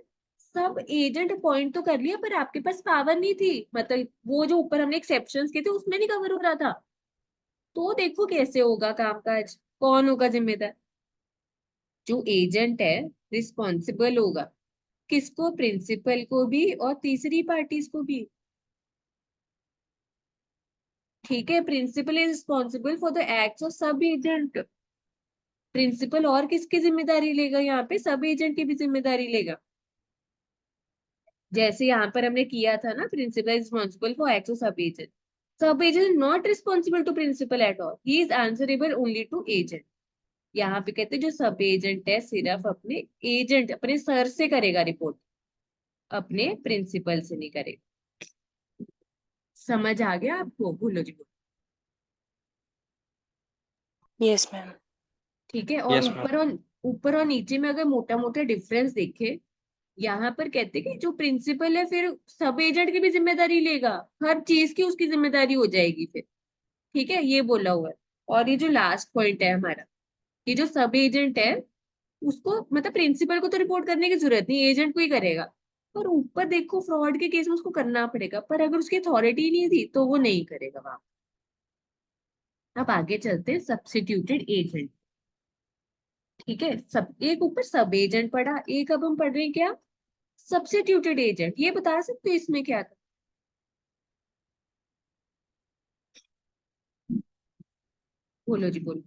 सब एजेंट अपॉइंट तो कर लिया पर आपके पास पावर नहीं थी, मतलब वो जो ऊपर हमने एक्सेप्शंस किए थे उसमें नहीं कवर हो रहा था, तो देखो कैसे होगा कामकाज, कौन होगा जिम्मेदार, जो एजेंट है रिस्पॉन्सिबल होगा, किसको, प्रिंसिपल को भी और तीसरी पार्टीज को भी। ठीक है, principal is responsible for the acts of sub agent. Principal और किसकी जिम्मेदारी लेगा, यहाँ पे सब एजेंट की भी जिम्मेदारी लेगा, जैसे यहाँ पर हमने किया था ना, principal is responsible for acts of sub agent, sub agent not responsible to principal at all, he is answerable only to agent. यहाँ पे कहते हैं जो सब एजेंट है सिर्फ अपने एजेंट, अपने सर से करेगा रिपोर्ट, अपने प्रिंसिपल से नहीं करेगा। समझ आ गया आपको? भूलो जी बोलो। Yes ma'am. ठीक है, और यस मैम। ऊपर और नीचे में अगर मोटा मोटा डिफरेंस देखे, यहाँ पर कहते हैं कि जो प्रिंसिपल है फिर सब एजेंट की भी जिम्मेदारी लेगा, हर चीज की उसकी जिम्मेदारी हो जाएगी फिर। ठीक है, ये बोला हुआ है। और ये जो लास्ट पॉइंट है हमारा, ये जो सब एजेंट है उसको मतलब प्रिंसिपल को तो रिपोर्ट करने की जरूरत नहीं, एजेंट को ही करेगा। पर ऊपर देखो फ्रॉड के केस में उसको करना पड़ेगा, पर अगर उसकी अथॉरिटी नहीं थी तो वो नहीं करेगा वहां। अब आगे चलते हैं सब्सिट्यूटेड एजेंट। ठीक है, सब एक ऊपर सब एजेंट पढ़ा, एक अब हम पढ़ रहे हैं क्या, सब्सिट्यूटेड एजेंट। ये बता सकते हो इसमें क्या था? बोलो जी बोलो।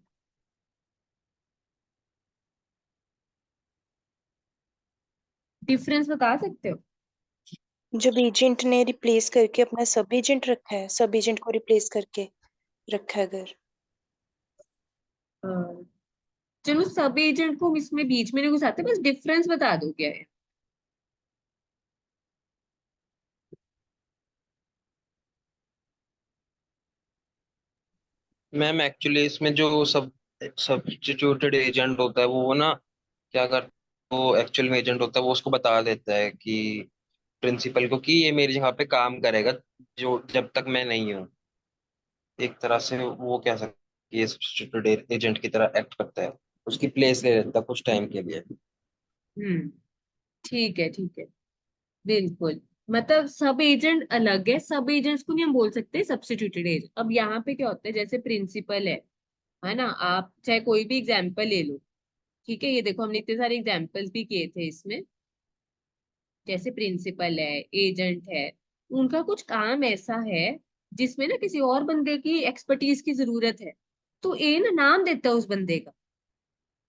डिफरेंस बता सकते हो? जब एजेंट ने रिप्लेस करके अपना सब एजेंट रखा है, सब एजेंट को रिप्लेस करके रखा है अगर। हाँ, चलो सब एजेंट को हम इसमें बीच में नहीं घुसाते, बस डिफरेंस बता दो क्या है। मैम एक्चुअली इसमें जो सब्स्टिट्यूटेड एजेंट होता है वो ना क्या कर, वो एक्चुअल में एजेंट होता है वो उसको बता देता है कि प्रिंसिपल को कि ये मेरी जगह पे काम करेगा जो जब तक मैं नहीं हूँ। एक तरह से वो कह सकते हैं कि ये सब्स्टिट्यूटेड एजेंट की तरह एक्ट करता है, उसकी प्लेस ले लेता है कुछ टाइम के लिए। हम्म, ठीक है ठीक है, बिल्कुल। मतलब सब एजेंट अलग है, सब एजेंट्स को नहीं हम बोल सकते सब्स्टिट्यूटेड एजेंट। अब यहाँ पे क्या होता है, जैसे प्रिंसिपल है ना, आप चाहे कोई भी एग्जाम्पल ले लो। ठीक है, ये देखो हमने इतने सारे एग्जाम्पल्स भी किए थे इसमें। जैसे प्रिंसिपल है, एजेंट है, उनका कुछ काम ऐसा है जिसमें ना किसी और बंदे की एक्सपर्टीज की जरूरत है, तो ए ना नाम देता है उस बंदे का।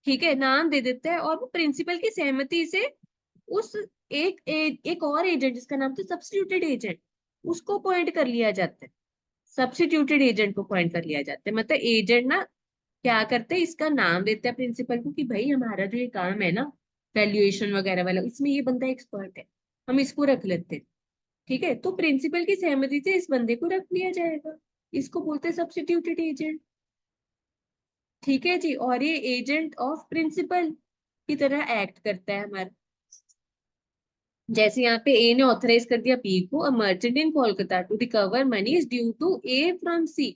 ठीक है, नाम दे देता है और वो प्रिंसिपल की सहमति से उस एक और एजेंट जिसका नाम था सब्स्टिट्यूटेड एजेंट, उसको अपॉइंट कर लिया जाता है। सब्स्टिट्यूटेड एजेंट को अपॉइंट कर लिया जाता है, मतलब एजेंट ना क्या करते हैं, इसका नाम देते हैं प्रिंसिपल को कि भाई हमारा जो ये काम है ना, वैल्यूएशन वगैरह वाला, इसमें ये बंदा एक्सपर्ट है, हम इसको रख लेते हैं। ठीक है, तो प्रिंसिपल की सहमति से इस बंदे को रख लिया जाएगा, इसको बोलते हैं सब्स्टिट्यूटेड एजेंट। ठीक है जी, और ये एजेंट ऑफ प्रिंसिपल की तरह एक्ट करता है हमारा। जैसे यहाँ पे ए ने ऑथराइज कर दिया बी को, a merchant in Kolkata to recover money is due to A from C.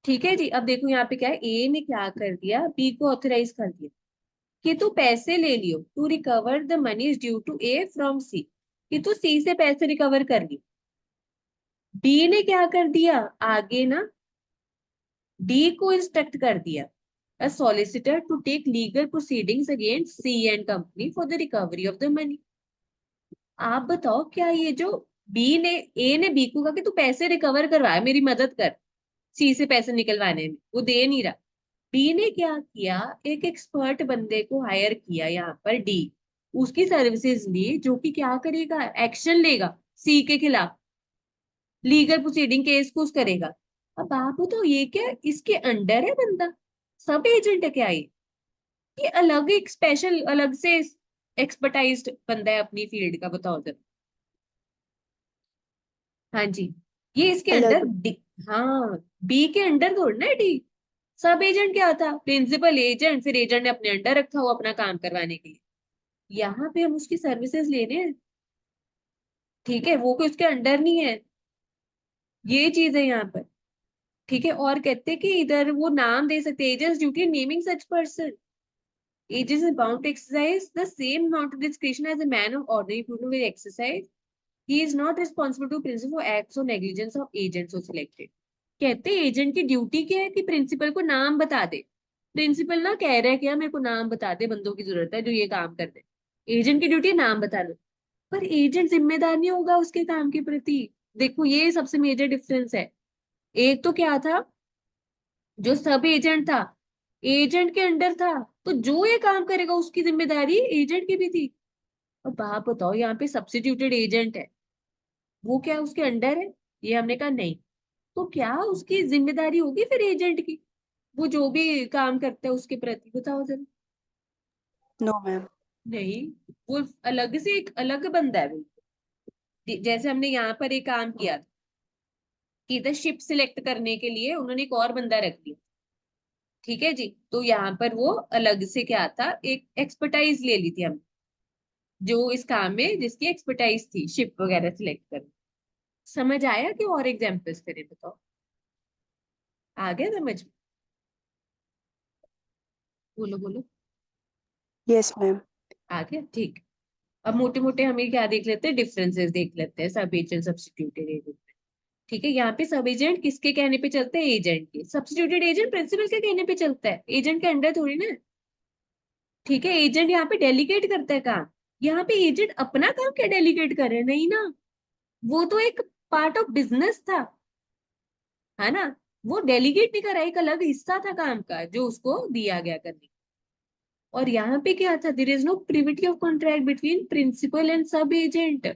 ठीक है जी, अब देखो यहाँ पे क्या है, ए ने क्या कर दिया, बी को ऑथराइज कर दिया कि तू पैसे ले लियो, to recover the money is due to A from C, कि तू सी से पैसे रिकवर कर लियो। बी ने क्या कर दिया आगे ना, डी को इंस्ट्रक्ट कर दिया, a solicitor to take legal proceedings against C and company for the recovery of the money. आप बताओ क्या ये जो बी ने ए ने बी को कहा कि तू पैसे रिकवर करवा, मेरी मदद कर सी से पैसे निकलवाने में, वो दे नहीं रहा। बी ने क्या किया, एक एक्सपर्ट बंदे को हायर किया यहाँ पर डी, उसकी सर्विसेज ली, जो कि क्या करेगा, एक्शन लेगा सी के खिलाफ, लीगल प्रोसीडिंग केस कुछ करेगा। अब आप तो ये क्या इसके अंडर है बंदा, सब एजेंट है क्या ये अलग एक स्पेशल अलग से एक्सपर्टाइज्ड बंदा है अपनी फील्ड का, बताओ जरा। हाँ जी, ये इसके अंडर अलग। डी। हाँ, बी के अंडर थोड़ी ना डी। सब एजेंट क्या था, प्रिंसिपल एजेंट, फिर एजेंट ने अपने अंडर रखा हुआ अपना काम करवाने के लिए, यहाँ पे हम उसकी सर्विसेज ले रहे हैं। ठीक है, वो कोई उसके अंडर नहीं है, ये चीज है यहाँ पर। ठीक है, और कहते हैं कि इधर वो नाम दे सकते, agents duty naming such person, agents is bound to exercise the same amount of discretion as a man of ordinary prudence will exercise. He is not responsible to principal for acts or negligence of agents so selected. कहते हैं agent की duty क्या है कि principal को नाम बता दे। Principal ना कह रहा है कि यार मेरे को नाम बता दे, बंदों की जरूरत है जो ये काम कर दे। एजेंट की ड्यूटी है नाम बताना, पर एजेंट जिम्मेदार नहीं होगा उसके काम के प्रति। देखो ये सबसे मेजर डिफरेंस है। एक तो क्या था, जो सब एजेंट था, एजेंट के अंडर था, तो जो ये काम करेगा उसकी जिम्मेदारी एजेंट की भी थी। अब आप बताओ यहाँ पे सब्सिट्यूटेड एजेंट है, वो क्या उसके अंडर है? ये हमने कहा नहीं। तो क्या उसकी जिम्मेदारी होगी फिर एजेंट की, वो जो भी काम करता है उसके प्रति, बताओ जरा। No ma'am. नहीं, वो अलग से एक अलग बंदा है बिल्कुल। जैसे हमने यहाँ पर एक काम किया था कि इधर शिप सिलेक्ट करने के लिए उन्होंने एक और बंदा रख दिया, ठीक है जी। तो यहाँ पर वो अलग से क्या था, एक एक्सपर्टाइज ले ली थी हम, जो इस काम में जिसकी एक्सपर्टाइज थी शिप वगैरह सिलेक्ट कर। समझ आया कि और एग्जाम्पल्स करें, बताओ आ गया समझ में? बोलो बोलो। Yes ma'am. आ गया, ठीक। अब मोटे मोटे हमें क्या देख लेते हैं, डिफरेंसेस देख लेते हैं सब एजेंट सब्स्टिट्यूटेड एजेंट। ठीक है, यहाँ पे सब एजेंट किसके कहने पे चलते हैं, एजेंट के। सब्स्टिट्यूटेड एजेंट प्रिंसिपल के कहने पे चलता है, एजेंट के अंडर थोड़ी ना। ठीक है, एजेंट यहाँ पे डेलीगेट करता है काम। यहाँ पे एजेंट अपना काम क्या डेलीगेट कर रहे हैं, नहीं ना। वो तो एक पार्ट ऑफ बिजनेस था, है ना। वो डेलीगेट नहीं करा, एक अलग हिस्सा था काम का जो उसको दिया गया करने। और यहाँ पे क्या था, there is no privity of contract between principal and sub agent.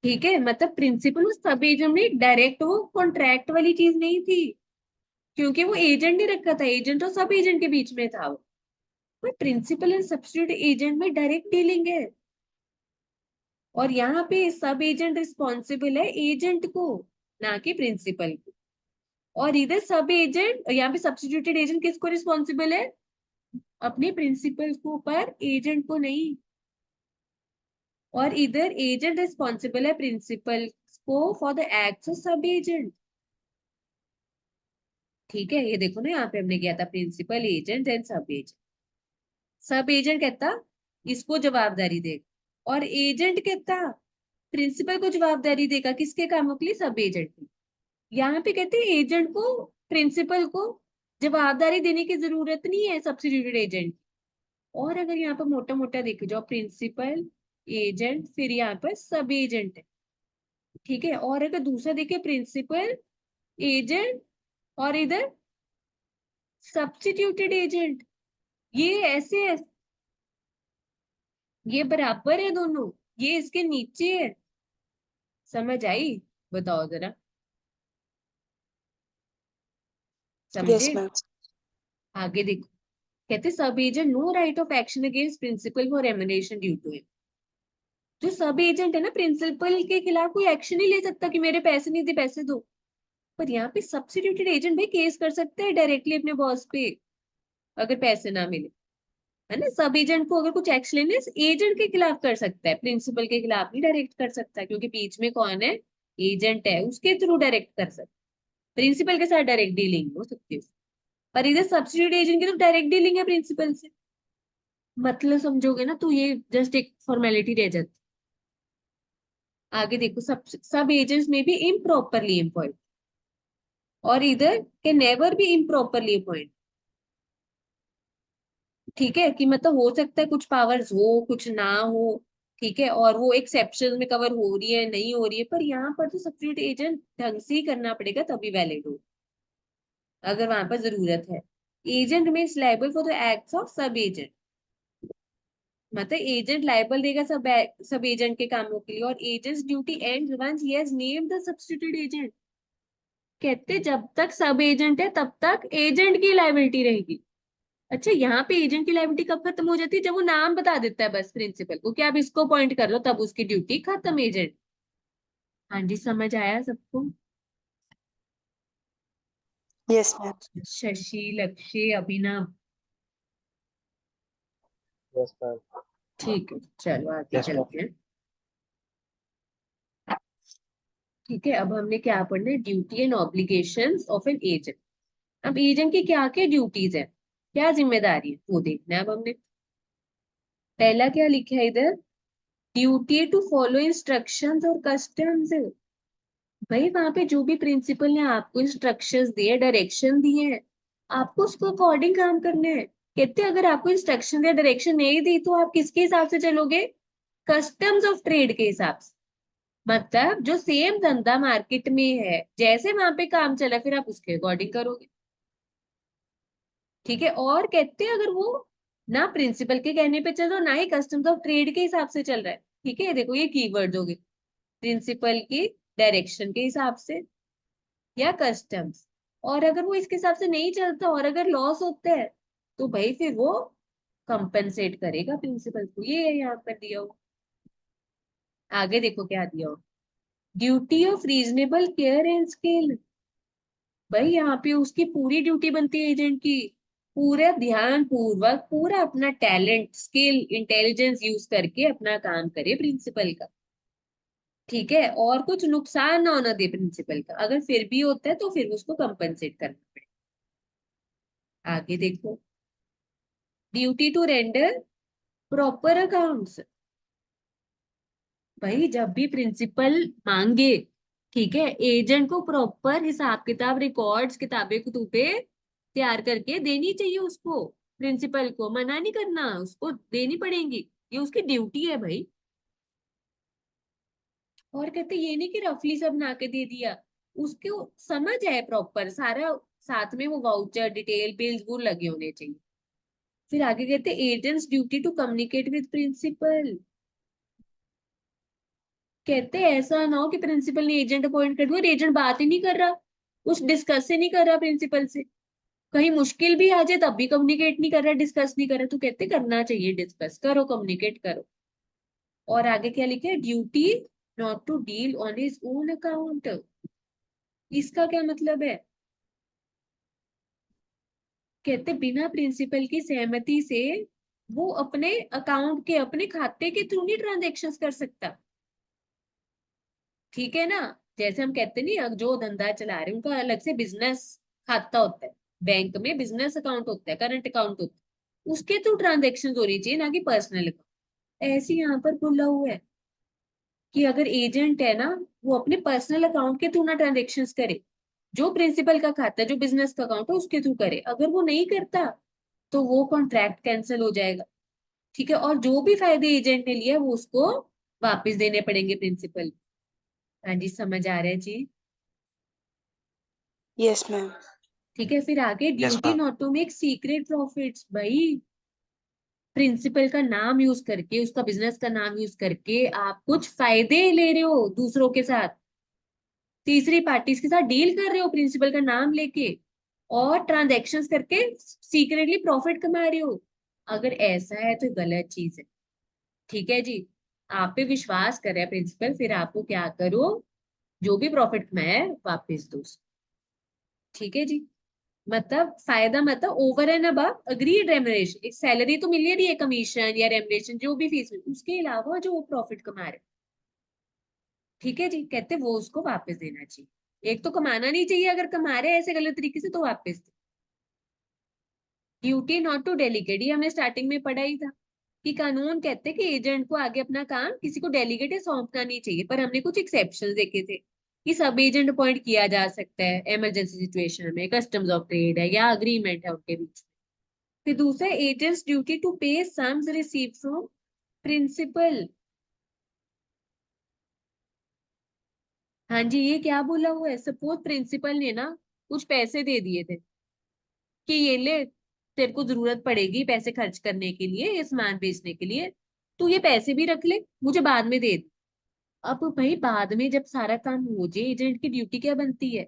ठीक है, मतलब प्रिंसिपल और सब एजेंट में डायरेक्ट वो कॉन्ट्रैक्ट वाली चीज नहीं थी, क्योंकि वो एजेंट नहीं रखा था, एजेंट और सब एजेंट के बीच में था वो। प्रिंसिपल एंड सब्स्टिट्यूट एजेंट में डायरेक्ट डीलिंग है। और यहाँ पे सब एजेंट रिस्पॉन्सिबल है एजेंट को, ना कि प्रिंसिपल को। और इधर सब एजेंट, यहाँ पे सब्स्टिट्यूटेड एजेंट किसको रिस्पॉन्सिबल है, अपने प्रिंसिपल को, पर एजेंट को नहीं। और इधर एजेंट रिस्पॉन्सिबल है प्रिंसिपल को for the acts of sub agent. ठीक है, ये देखो ना, यहाँ पे हमने किया था principal, agent and sub agent. Sub agent कहता इसको जवाबदारी देगा, और एजेंट कहता प्रिंसिपल को जवाबदारी देगा, किसके कामों के लिए, सब एजेंट की। यहाँ पे कहते हैं एजेंट को, प्रिंसिपल को जवाबदारी देने की जरूरत नहीं है सब्स्टिट्यूटेड एजेंट की। और अगर यहाँ पर मोटा मोटा देखे जाओ, प्रिंसिपल, एजेंट, फिर यहाँ पर सब एजेंट है। ठीक है, और अगर दूसरा देखे, प्रिंसिपल, एजेंट, और इधर सब्स्टिट्यूटेड एजेंट, ये ऐसे है, ये बराबर है दोनों, ये इसके नीचे है। समझ आई? बताओ जरा, यस समझे? मैम। आगे देखो, कहते sub agent no right of action against principal for remuneration due to him. जो सब एजेंट है ना, प्रिंसिपल के खिलाफ कोई एक्शन नहीं ले सकता कि मेरे पैसे नहीं दे, पैसे दो। पर यहाँ पे सब्स्टिट्यूटेड एजेंट भाई केस कर सकते हैं डायरेक्टली अपने बॉस पे, अगर पैसे ना मिले, है ना। सब एजेंट को अगर कुछ एक्शन लेने, एजेंट के खिलाफ कर सकता है, प्रिंसिपल के खिलाफ नहीं डायरेक्ट कर सकता, क्योंकि बीच में कौन है, एजेंट है, उसके थ्रू डायरेक्ट कर सकता। प्रिंसिपल के साथ डायरेक्ट डीलिंग हो सकती है, पर इधर सब्स्टिट्यूट एजेंट की तो डायरेक्ट डीलिंग है प्रिंसिपल से। मतलब समझोगे ना, तो ये जस्ट एक फॉर्मेलिटी रह जाती। आगे देखो, सब एजेंट्स में भी इम्प्रॉपरली एम्प्लॉयड, और इधर के नेवर भी इम्प्रॉपरली अपॉइंट। ठीक है, कि मतलब हो सकता है कुछ पावर्स हो, कुछ ना हो। ठीक है, और वो एक्सेप्शन में कवर हो रही है, नहीं हो रही है, पर यहाँ पर तो सब्स्टिट्यूट एजेंट ढंग से ही करना पड़ेगा, तभी वैलिड हो, अगर वहां पर जरूरत है। Agent means liable for the acts of sub agent, मतलब एजेंट लाइबल देगा सब एजेंट के कामों के लिए, और agent's duty ends once he has named the substitute agent. कहते जब तक सब एजेंट है तब तक एजेंट की लाइबिलिटी रहेगी। अच्छा, यहाँ पे एजेंट की लाइबिलिटी कब खत्म हो जाती है, जब वो नाम बता देता है बस प्रिंसिपल को, क्या आप इसको अपॉइंट कर लो, तब उसकी ड्यूटी खत्म, एजेंट। हाँ जी, समझ आया सबको? Yes ma'am. शशि, लक्ष्य, अभिनव। Yes ma'am. ठीक है, चलो आगे यस मैम। चलते हैं। ठीक है, अब हमने क्या पढ़ना है, duty and obligations of an agent. अब एजेंट की क्या क्या ड्यूटीज है, क्या जिम्मेदारी है, वो देखना है अब हमने। पहला क्या लिखा है इधर, ड्यूटी टू फॉलो इंस्ट्रक्शंस और कस्टम्स। भाई वहां पे जो भी प्रिंसिपल ने आपको इंस्ट्रक्शंस दिए, डायरेक्शन दिए हैं, आपको उसको अकॉर्डिंग काम करना है। कहते हैं अगर आपको इंस्ट्रक्शन या डायरेक्शन नहीं दी, तो आप किसके हिसाब से चलोगे, कस्टम्स ऑफ ट्रेड के हिसाब से। मतलब जो सेम धंधा मार्केट में है, जैसे वहां पे काम चला, फिर आप उसके अकॉर्डिंग करोगे। ठीक है, और कहते हैं अगर वो ना प्रिंसिपल के कहने पे चल रहा, ना ही कस्टम्स ऑफ ट्रेड के हिसाब से चल रहा है। ठीक है, देखो ये कीवर्ड हो गए, प्रिंसिपल की डायरेक्शन के हिसाब से या कस्टम्स। और अगर वो इसके हिसाब से नहीं चलता, और अगर लॉस होता है, तो भाई फिर वो कंपनसेट करेगा प्रिंसिपल को, ये है यहाँ पर दिया हो। आगे देखो क्या दिया हो, duty of reasonable care and scale. भाई यहाँ पे उसकी पूरी ड्यूटी बनती है एजेंट की, पूरा ध्यान पूर्वक पूरा अपना टैलेंट स्किल इंटेलिजेंस यूज करके अपना काम करे प्रिंसिपल का। ठीक है, और कुछ नुकसान ना होना दे प्रिंसिपल का, अगर फिर भी होता है तो फिर उसको कंपनसेट करना पड़ेगा। आगे देखो, duty to render proper accounts. भाई जब भी प्रिंसिपल मांगे, ठीक है, एजेंट को प्रॉपर हिसाब किताब रिकॉर्ड्स किताबें कुतुबे तैयार करके देनी चाहिए उसको। प्रिंसिपल को मना नहीं करना, उसको देनी पड़ेंगी, ये उसकी ड्यूटी है भाई। और कहते ये नहीं कि रफली सब बना के दे दिया, उसको समझ है प्रॉपर सारा, साथ में वो वाउचर डिटेल बिल्स वो लगे होने चाहिए। फिर आगे कहते agent's duty to communicate with principal. कहते हैं ऐसा ना हो कि प्रिंसिपल ने एजेंट अपॉइंट कर दिया और एजेंट बात ही नहीं कर रहा, कुछ डिस्कस ही नहीं कर रहा प्रिंसिपल से, कहीं मुश्किल भी आ जाए तब भी कम्युनिकेट नहीं कर रहा, डिस्कस नहीं कर रहा। तो कहते करना चाहिए, डिस्कस करो, कम्युनिकेट करो। और आगे क्या लिखे है, duty not to deal on his own account. इसका क्या मतलब है, कहते बिना प्रिंसिपल की सहमति से वो अपने अकाउंट के अपने खाते के थ्रू नहीं ट्रांजेक्शन कर सकता। ठीक है ना, जैसे हम कहते नहीं, जो धंधा चला रहे हैं उनका अलग से बिजनेस खाता होता है, बैंक में बिजनेस अकाउंट होता है, करंट अकाउंट होता है, उसके थ्रू ट्रांजेक्शन होनी चाहिए, ना कि पर्सनल अकाउंट। ऐसे यहाँ पर बोला हुआ है कि अगर एजेंट है ना, वो अपने पर्सनल अकाउंट के थ्रू ना ट्रांजेक्शन करे, जो प्रिंसिपल का खाता है जो बिजनेस का अकाउंट है उसके थ्रू करे। अगर वो नहीं करता तो वो कॉन्ट्रैक्ट कैंसिल हो जाएगा। ठीक है, और जो भी फायदे एजेंट ने लिया वो उसको वापस देने पड़ेंगे प्रिंसिपल। हाँ जी, समझ आ रहा है जी। Yes ma'am. ठीक है, फिर आगे yes duty ma'am. Not to make secret profits. भाई प्रिंसिपल का नाम यूज करके, उसका बिजनेस का नाम यूज करके आप कुछ फायदे ले रहे हो दूसरों के साथ, तीसरी पार्टीज के साथ डील कर रहे हो प्रिंसिपल का नाम लेके, और ट्रांजेक्शन्स करके सीक्रेटली प्रॉफिट कमा रहे हो। अगर ऐसा है तो गलत चीज है। ठीक है जी, आप पे विश्वास कर रहा है प्रिंसिपल, फिर आपको क्या करो, जो भी प्रॉफिट कमाया है वापस दो उसको। ठीक है जी, मतलब फायदा मतलब ओवर एंड अब अग्रीड रेमुनरेशन, एक सैलरी तो मिल रही है, कमीशन या रेमुनरेशन जो भी फीस, उसके अलावा जो वो प्रॉफिट कमा रहे। ठीक है जी, कहते वो उसको वापस देना चाहिए। एक तो कमाना नहीं चाहिए, अगर कमा रहे हैं ऐसे गलत तरीके से तो वापस दे। ड्यूटी नॉट टू डेलीगेट, ये हमने स्टार्टिंग में पढ़ा ही था कि कानून कहते हैं कि एजेंट को आगे अपना काम किसी को डेलीगेट या सौंपना नहीं चाहिए, पर हमने कुछ एक्सेप्शन देखे थे कि सब एजेंट अपॉइंट किया जा सकता है इमरजेंसी सिचुएशन में, कस्टम्स ऑफ ट्रेड है या अग्रीमेंट है उनके बीच में। फिर दूसरा, एजेंट्स ड्यूटी टू पे सम्स रिसीव्ड फ्रॉम प्रिंसिपल। हाँ जी, ये क्या बोला हुआ है, सपोज प्रिंसिपल ने ना कुछ पैसे दे दिए थे कि ये ले, तेरे को जरूरत पड़ेगी पैसे खर्च करने के लिए, ये सामान बेचने के लिए, तू ये पैसे भी रख ले, मुझे बाद में दे दे। अब भाई बाद में जब सारा काम हो जाए, एजेंट की ड्यूटी क्या बनती है,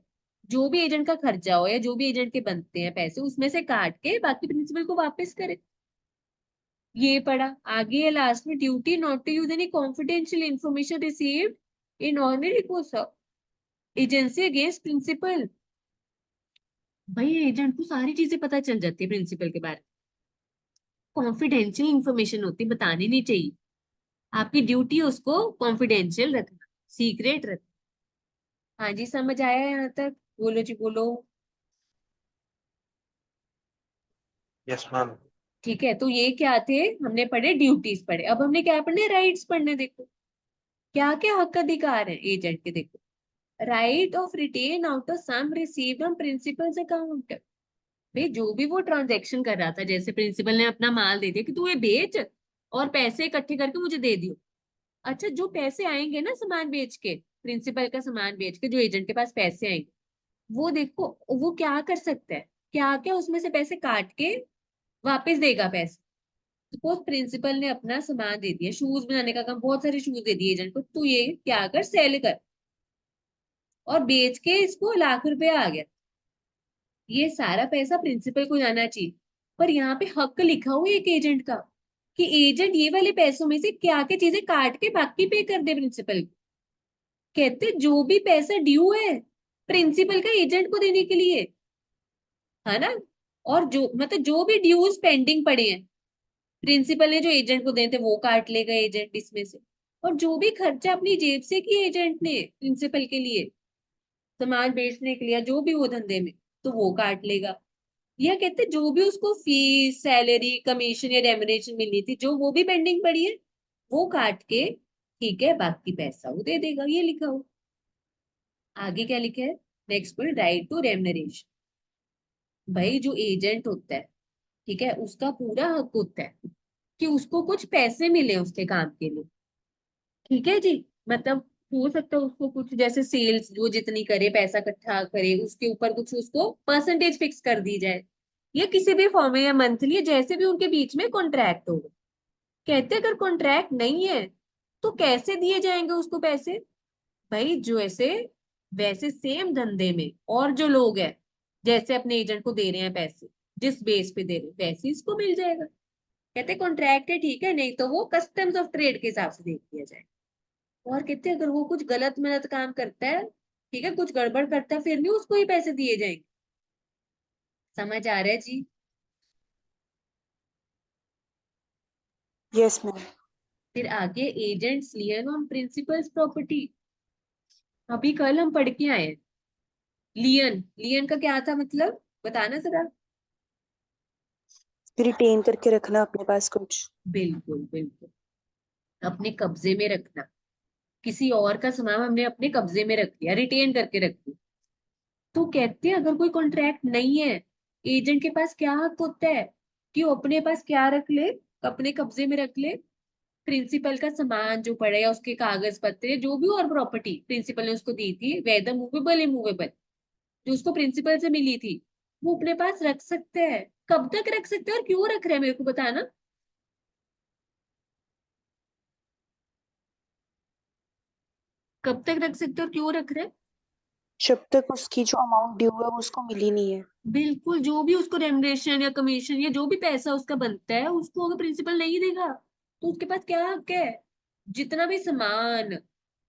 जो भी एजेंट का खर्चा हो या जो भी एजेंट के बनते हैं पैसे उसमें से काट के बाकी प्रिंसिपल को वापस करे। ये पढ़ा। आगे है लास्ट में, duty not to use any confidential information received in ordinary course of agency against principal. भाई एजेंट को सारी चीजें पता चल जाती है प्रिंसिपल के बारे में, कॉन्फिडेंशियल इंफॉर्मेशन होती, बतानी नहीं चाहिए, आपकी ड्यूटी उसको कॉन्फिडेंशियल रखना, सीक्रेट रखना। हाँ जी, समझ आया यहाँ तक, बोलो जी बोलो। Yes ma'am. ठीक है, तो ये क्या थे, हमने पढ़े ड्यूटीज पढ़े, अब हमने क्या पढ़ने, राइट्स पढ़ने। देखो क्या क्या हक अधिकार है एजेंट के, देखो, right of retain out of sum received on principal's account. भाई जो भी वो ट्रांजेक्शन कर रहा था, जैसे प्रिंसिपल ने अपना माल दे दिया कि तू ये बेच और पैसे इकट्ठे करके मुझे दे दियो। अच्छा, जो पैसे आएंगे ना सामान बेच के, प्रिंसिपल का सामान बेच के जो एजेंट के पास पैसे आएंगे, वो देखो वो क्या कर सकता है, क्या क्या उसमें से पैसे काट के वापस देगा पैसे। सपोज प्रिंसिपल ने अपना सामान दे दिया, शूज बनाने का काम, बहुत सारे शूज दे दिए एजेंट को, तू ये क्या कर, सेल कर, और बेच के इसको लाख रुपया आ गया, ये सारा पैसा प्रिंसिपल को जाना चाहिए। पर यहाँ पे हक लिखा हुआ है एक एजेंट का कि एजेंट ये वाले पैसों में से क्या क्या चीजें काट के बाकी पे कर दे प्रिंसिपल को। कहते जो भी पैसा ड्यू है प्रिंसिपल का एजेंट को देने के लिए, है ना। और जो मतलब जो भी ड्यूज पेंडिंग पड़े हैं, प्रिंसिपल ने जो एजेंट को देते वो काट लेगा एजेंट इसमें से। और जो भी खर्चा अपनी जेब से किया एजेंट ने प्रिंसिपल के लिए, सामान बेचने के लिए, जो भी वो धंधे में, तो वो काट लेगा। यह कहते जो भी उसको फीस, सैलरी, कमीशन या रेमुनेशन मिलनी थी, जो वो भी पेंडिंग पड़ी है, वो काट के, ठीक है, बाकी पैसा वो दे देगा। ये लिखा हो। आगे क्या लिखा है, next point, right to remuneration. भाई जो एजेंट होता है, ठीक है, उसका पूरा हक होता है कि उसको कुछ पैसे मिले उसके काम के लिए। ठीक है जी। मतलब हो सकता है उसको कुछ, जैसे सेल्स वो जितनी करे, पैसा इकट्ठा करे, उसके ऊपर कुछ उसको परसेंटेज फिक्स कर दी जाए, या किसी भी फॉर्म में, या मंथली, जैसे भी उनके बीच में कॉन्ट्रैक्ट होगा। कहते अगर कॉन्ट्रैक्ट नहीं है तो कैसे दिए जाएंगे उसको पैसे। भाई जो ऐसे, वैसे सेम धंधे में और जो लोग हैं, जैसे अपने एजेंट को दे रहे हैं पैसे, जिस बेस पे दे रहे हैं वैसे इसको मिल जाएगा। कहते कॉन्ट्रैक्ट है, ठीक है, नहीं तो वो कस्टम्स ऑफ ट्रेड के हिसाब से देख लिया जाए। और कहते हैं अगर वो कुछ गलत मलत काम करता है, ठीक है, कुछ गड़बड़ करता है, फिर भी उसको ही पैसे दिए जाएंगे। समझ आ रहा है जी। Yes ma'am. फिर आगे, एजेंट्स लियन ऑन प्रिंसिपल्स प्रॉपर्टी। अभी कल हम पढ़ के आए हैं। लियन, लियन का क्या था मतलब, बताना जरा। रिटेन करके रखना अपने पास कुछ। बिल्कुल बिल्कुल, अपने कब्जे में रखना। किसी और का सामान हमने अपने कब्जे में रख लिया, रिटेन करके रख लिया। तो कहते हैं अगर कोई कॉन्ट्रैक्ट नहीं है, एजेंट के पास क्या हक होता है कि वो अपने पास क्या रख ले, अपने कब्जे में रख ले, प्रिंसिपल का सामान जो पड़ा, या उसके कागज पत्र, जो भी और प्रॉपर्टी प्रिंसिपल ने उसको दी थी, वेदर मूवेबल इमूवेबल, जो उसको प्रिंसिपल से मिली थी, वो अपने पास रख सकते हैं। कब तक रख सकते हैं और क्यों रख रहे हैं, मेरे को बताना। कब तक रख सकते हैं और क्यों रख रहे हैं। जब तक उसकी जो अमाउंट ड्यू है वो उसको मिली नहीं है। बिल्कुल, जो भी उसको रेमुनरेशन या कमीशन या जो भी पैसा उसका बनता है, उसको अगर प्रिंसिपल नहीं देगा तो उसके पास क्या हक है। जितना भी सामान,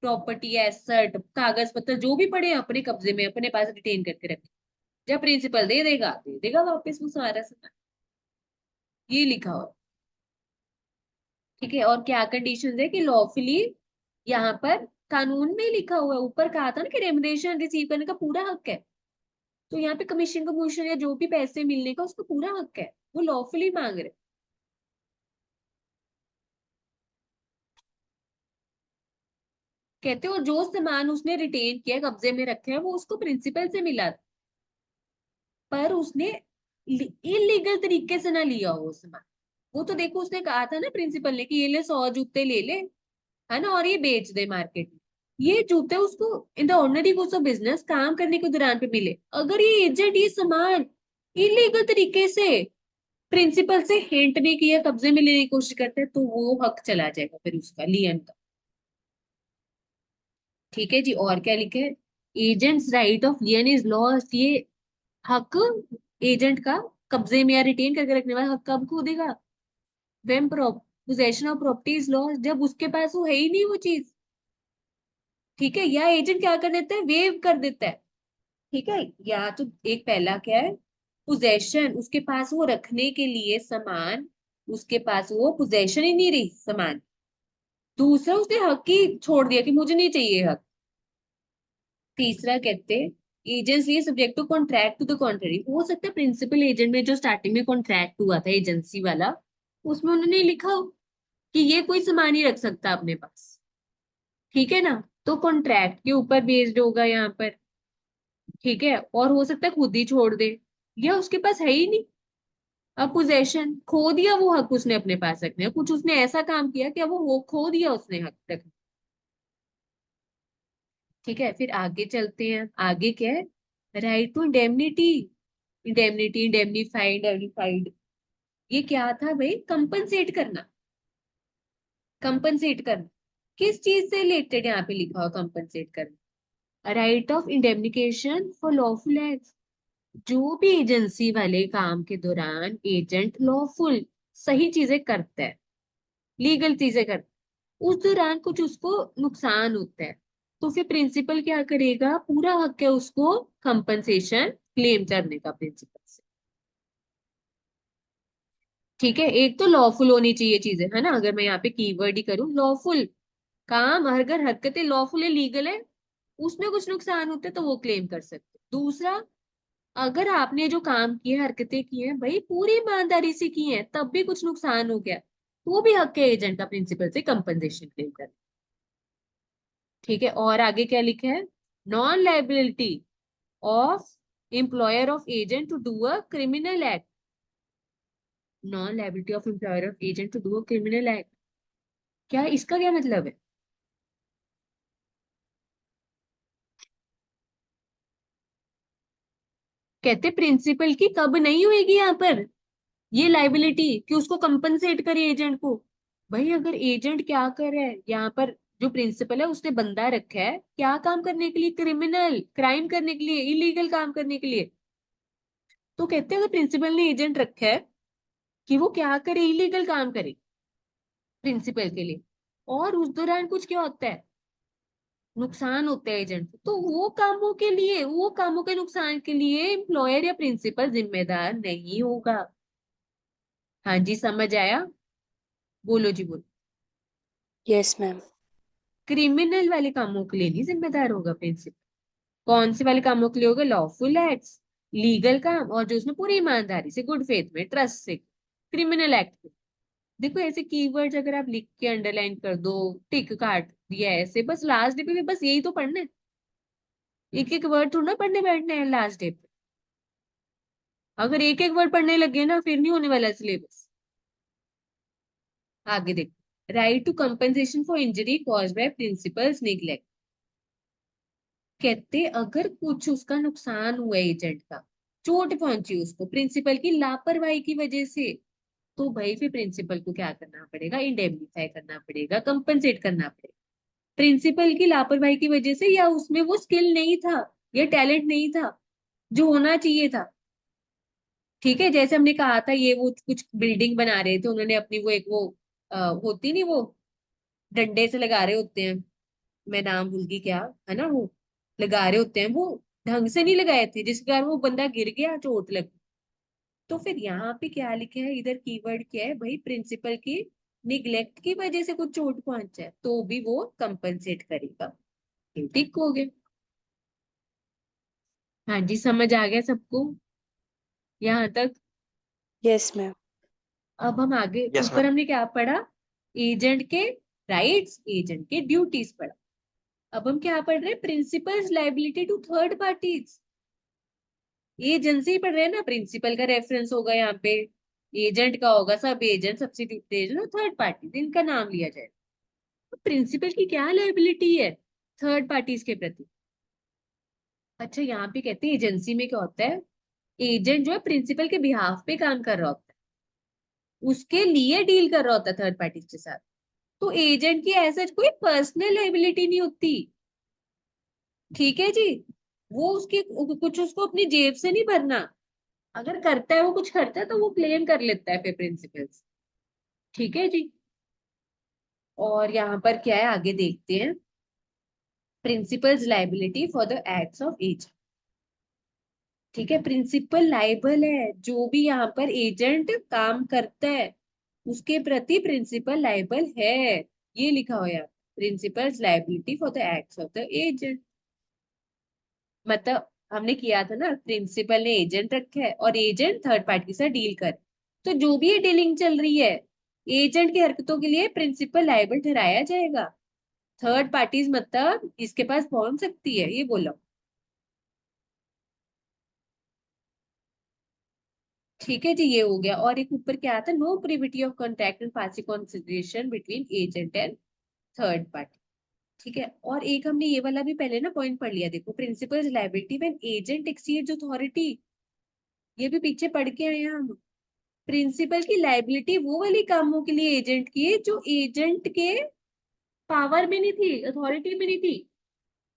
प्रॉपर्टी, एसेट, कागज पत्र जो भी पड़े हैं अपने कब्जे में, अपने पास रिटेन करके रखे। जब प्रिंसिपल दे देगा वापस वो सारा सामान। ये लिखा हो। ठीक है, और क्या कंडीशन है कि लॉफुली, यहाँ पर कानून में लिखा हुआ है, ऊपर कहा था ना कि रेमुनरेशन रिसीव करने का पूरा हक है। तो यहाँ पे कमीशन कमीशन या जो भी पैसे मिलने का उसको पूरा हक है, वो लॉफुली मांग रहे। कहते हो जो सामान उसने रिटेन किया, कब्जे में रखे हैं, वो उसको प्रिंसिपल से मिला, पर उसने इलीगल तरीके से ना लिया हो वो सामान। वो तो देखो उसने कहा था ना प्रिंसिपल ने कि ये ले 100 जूते ले ले, है ना, और ये बेच दे मार्केट में। ये जूते उसको in the ordinary course of business काम करने के दौरान पे मिले। अगर ये एजेंट ये सामान इलीगल तरीके से प्रिंसिपल से हिंट नहीं किया, कब्जे में लेने की कोशिश करते हैं, तो वो हक चला जाएगा फिर उसका, लियन का। ठीक है जी। और क्या लिखे है, agents right of लियन is lost. ये हक एजेंट का कब्जे में या रिटेन करके रखने वाला हक कब खो देगा, when possession of property is lost, जब उसके पास वो है ही नहीं वो चीज। ठीक है, या एजेंट क्या कर देता है, वेव कर देता है। ठीक है, या तो एक पहला क्या है, पोजेशन, उसके पास वो रखने के लिए सामान, उसके पास वो पोजेशन ही नहीं रही सामान। दूसरा, उसने हक ही छोड़ दिया कि मुझे नहीं चाहिए हक। तीसरा कहते हैं, एजेंट्स ये subject to contract to the contrary. हो सकता है प्रिंसिपल एजेंट में जो स्टार्टिंग में कॉन्ट्रैक्ट हुआ था एजेंसी वाला, उसमें उन्होंने लिखा हो कि ये कोई सामान ही रख सकता अपने पास। ठीक है ना, तो कॉन्ट्रैक्ट के ऊपर बेस्ड होगा यहाँ पर। ठीक है, और हो सकता है खुद ही छोड़ दे, या उसके पास है ही नहीं। अब पोजेशन खो दिया, वो हक उसने अपने पास रखने का। कुछ उसने ऐसा काम किया कि अब वो खो दिया उसने हक रखने। ठीक है, फिर आगे चलते हैं। आगे क्या है, right to indemnity. Indemnity, indemnified, indemnified, ये क्या था भाई, कंपनसेट करना। कंपनसेट करना किस चीज से रिलेटेड, यहाँ पे लिखा हुआ कंपनसेट करना, right of indemnification for lawful act. जो भी एजेंसी वाले काम के दौरान एजेंट लॉफुल सही चीजें करता है, लीगल चीजें करता है, उस दौरान कुछ उसको नुकसान होता है, तो फिर प्रिंसिपल क्या करेगा, पूरा हक है उसको कंपनसेशन क्लेम करने का प्रिंसिपल से। ठीक है, एक तो लॉफुल होनी चाहिए चीजें, है ना, अगर मैं यहाँ पे कीवर्ड ही करूँ लॉफुल, काम अगर हरकतें लॉफुल है, लीगल है, उसमें कुछ नुकसान होते तो वो क्लेम कर सकते। दूसरा, अगर आपने जो काम किए, हरकतें की हैं भाई पूरी ईमानदारी से की हैं, तब भी कुछ नुकसान हो गया, तो वो भी हक है एजेंट का प्रिंसिपल से कंपनसेशन क्लेम करना। ठीक है, और आगे क्या लिखा है, non liability of employer of agent to do a criminal act, non liability of employer of agent to do a criminal act, क्या इसका क्या मतलब है? कहते प्रिंसिपल की कब नहीं होगी यहाँ पर ये लाइबिलिटी कि उसको कंपनसेट करे एजेंट को। भाई अगर एजेंट क्या कर रहा है यहाँ पर, जो प्रिंसिपल है उसने बंदा रखा है क्या काम करने के लिए, क्रिमिनल क्राइम करने के लिए, इलीगल काम करने के लिए, तो कहते हैं अगर प्रिंसिपल ने एजेंट रखा है कि वो क्या करे, इलीगल काम करे प्रिंसिपल के लिए, और उस दौरान कुछ क्या होता है, नुकसान होता है एजेंट को, तो वो कामों के लिए, वो कामों के नुकसान के लिए एम्प्लॉयर या प्रिंसिपल जिम्मेदार नहीं होगा। हाँ जी, समझ आया? बोलो जी बोलो। Yes ma'am. क्रिमिनल वाले कामों के लिए नहीं जिम्मेदार होगा प्रिंसिपल, कौन से वाले कामों के लिए होगा, लॉफुल एक्ट्स, लीगल काम, और जो उसने पूरी ईमानदारी से, गुड फेथ में, ट्रस्ट से, क्रिमिनल एक्ट। देखो ऐसे कीवर्ड्स अगर आप लिख के अंडरलाइन कर दो, टिक काट दिया ऐसे, बस लास्ट डे पे भी बस यही तो पढ़ना है, एक एक वर्ड थोड़ा ना पढ़ने बैठना है लास्ट डे पे। अगर एक एक वर्ड पढ़ने लगे ना फिर नहीं होने वाला सिलेबस। आगे देखो, right to compensation for injury cause by principal's neglect. कहते अगर कुछ उसका नुकसान हुआ एजेंट का, चोट पहुंची उसको प्रिंसिपल की लापरवाही की वजह से, तो भाई फिर प्रिंसिपल को क्या करना पड़ेगा, इंडेमनीफाई करना पड़ेगा, कंपनसेट करना पड़ेगा। प्रिंसिपल की लापरवाही की वजह से, या उसमें वो स्किल नहीं था, या टैलेंट नहीं था जो होना चाहिए था। ठीक है, जैसे हमने कहा था ये वो कुछ बिल्डिंग बना रहे थे, उन्होंने अपनी वो एक वो होती नहीं वो, डंडे से लगा रहे होते हैं, मैं नाम भूल गई क्या, है ना वो, लगा रहे होते हैं वो, ढंग से नहीं लगाए थे जिसके कारण वो बंदा गिर गया, चोट लग। तो फिर यहाँ पे क्या लिखा है, इधर कीवर्ड क्या है भाई, प्रिंसिपल की निग्लेक्ट की वजह से कुछ चोट पहुंचा है तो भी वो कंपनसेट करेगा। ठीक हो गया? हाँ जी, समझ आ गया सबको यहाँ तक? Yes ma'am. अब हम आगे, यस ऊपर मैम। हमने क्या पढ़ा, एजेंट के राइट्स, एजेंट के ड्यूटीज पढ़ा। अब हम क्या पढ़ रहे हैं, principal's liability to third parties. Agency पढ़ रहे हैं ना, प्रिंसिपल का रेफरेंस होगा यहाँ पे, एजेंट का होगा सब एजेंट, सब्स्टिट्यूट एजेंट और थर्ड पार्टी, इनका नाम लिया जाए। तो प्रिंसिपल की क्या लाइबिलिटी है थर्ड पार्टीज के प्रति? अच्छा, यहाँ पे कहते हैं एजेंसी में क्या होता है, एजेंट जो है प्रिंसिपल के बिहाफ पे काम कर रहा होता है, उसके लिए डील कर रहा होता है थर्ड पार्टीज के साथ। तो एजेंट की ऐसा कोई पर्सनल लाइबिलिटी नहीं होती। ठीक है जी, वो उसकी कुछ उसको अपनी जेब से नहीं भरना, अगर करता है वो कुछ करता है तो वो क्लेम कर लेता है फिर प्रिंसिपल। ठीक है जी, और यहाँ पर क्या है आगे देखते हैं, principal's liability for the acts of agent. ठीक है, प्रिंसिपल लाइबल है, जो भी यहाँ पर एजेंट काम करता है उसके प्रति प्रिंसिपल लाइबल है, ये लिखा हुआ है principles liability for the acts of the agent. मतलब हमने किया था ना, प्रिंसिपल ने एजेंट रखा है और एजेंट थर्ड पार्टी से डील कर, तो जो भी ये डीलिंग चल रही है एजेंट की हरकतों के लिए प्रिंसिपल लाइबल ठहराया जाएगा। थर्ड पार्टीज मतलब इसके पास पहुंच सकती है, ये बोलो। ठीक है जी, ये हो गया। और एक ऊपर क्या आता है, no privity of contract and passing consideration between agent and third party. ठीक है, और एक हमने ये वाला भी पहले ना पॉइंट पढ़ लिया, देखो principles liability when agent exceeds authority, ये भी पीछे पढ़ के आए हैं हम। प्रिंसिपल की लायबिलिटी वो वाली कामों के लिए एजेंट की है जो एजेंट के पावर में नहीं थी, अथॉरिटी में नहीं थी।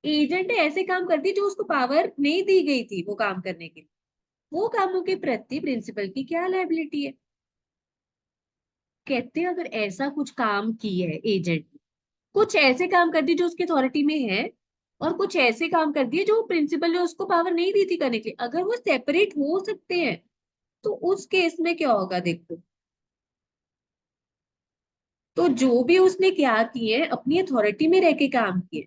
एजेंट ने ऐसे काम कर दिए जो उसको पावर नहीं दी गई थी वो काम करने के लिए, वो कामों के प्रति प्रिंसिपल की क्या लायबिलिटी है। कहते हैं अगर ऐसा कुछ काम किया है एजेंट ने, कुछ ऐसे काम कर दिए जो उसकी अथॉरिटी में है, और कुछ ऐसे काम कर दिए जो प्रिंसिपल ने उसको पावर नहीं दी थी करने के लिए, अगर वो सेपरेट हो सकते हैं तो उस केस में क्या होगा देखो। तो जो भी उसने क्या किए अपनी अथॉरिटी में रह के काम किए,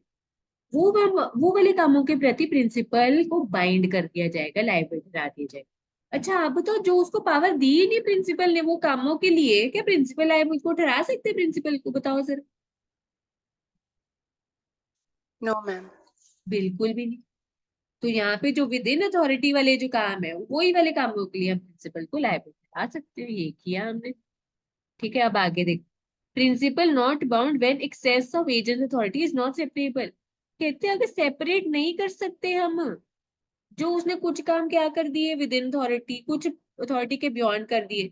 वो वाले कामों के प्रति प्रिंसिपल को बाइंड कर दिया जाएगा, लायबल ठहरा दिया जाएगा। अच्छा आप बताओ, जो उसको पावर दी ही नहीं प्रिंसिपल ने वो कामों के लिए, क्या प्रिंसिपल लायबल को ठहरा सकते हैं प्रिंसिपल को? बताओ सर। No ma'am. बिल्कुल भी नहीं। तो यहाँ पे जो विद इन अथॉरिटी वाले जो काम है वही वाले कामों के लिए हम प्रिंसिपल को लायबल ठहरा सकते हैं, ये किया हमने। ठीक है, अब आगे देखो। Principal not bound when excess of agent authority is not separable. कहते हैं अगर सेपरेट नहीं कर सकते हम, जो उसने कुछ काम क्या कर दिए विद इन अथॉरिटी, कुछ अथॉरिटी के बियॉन्ड कर दिए,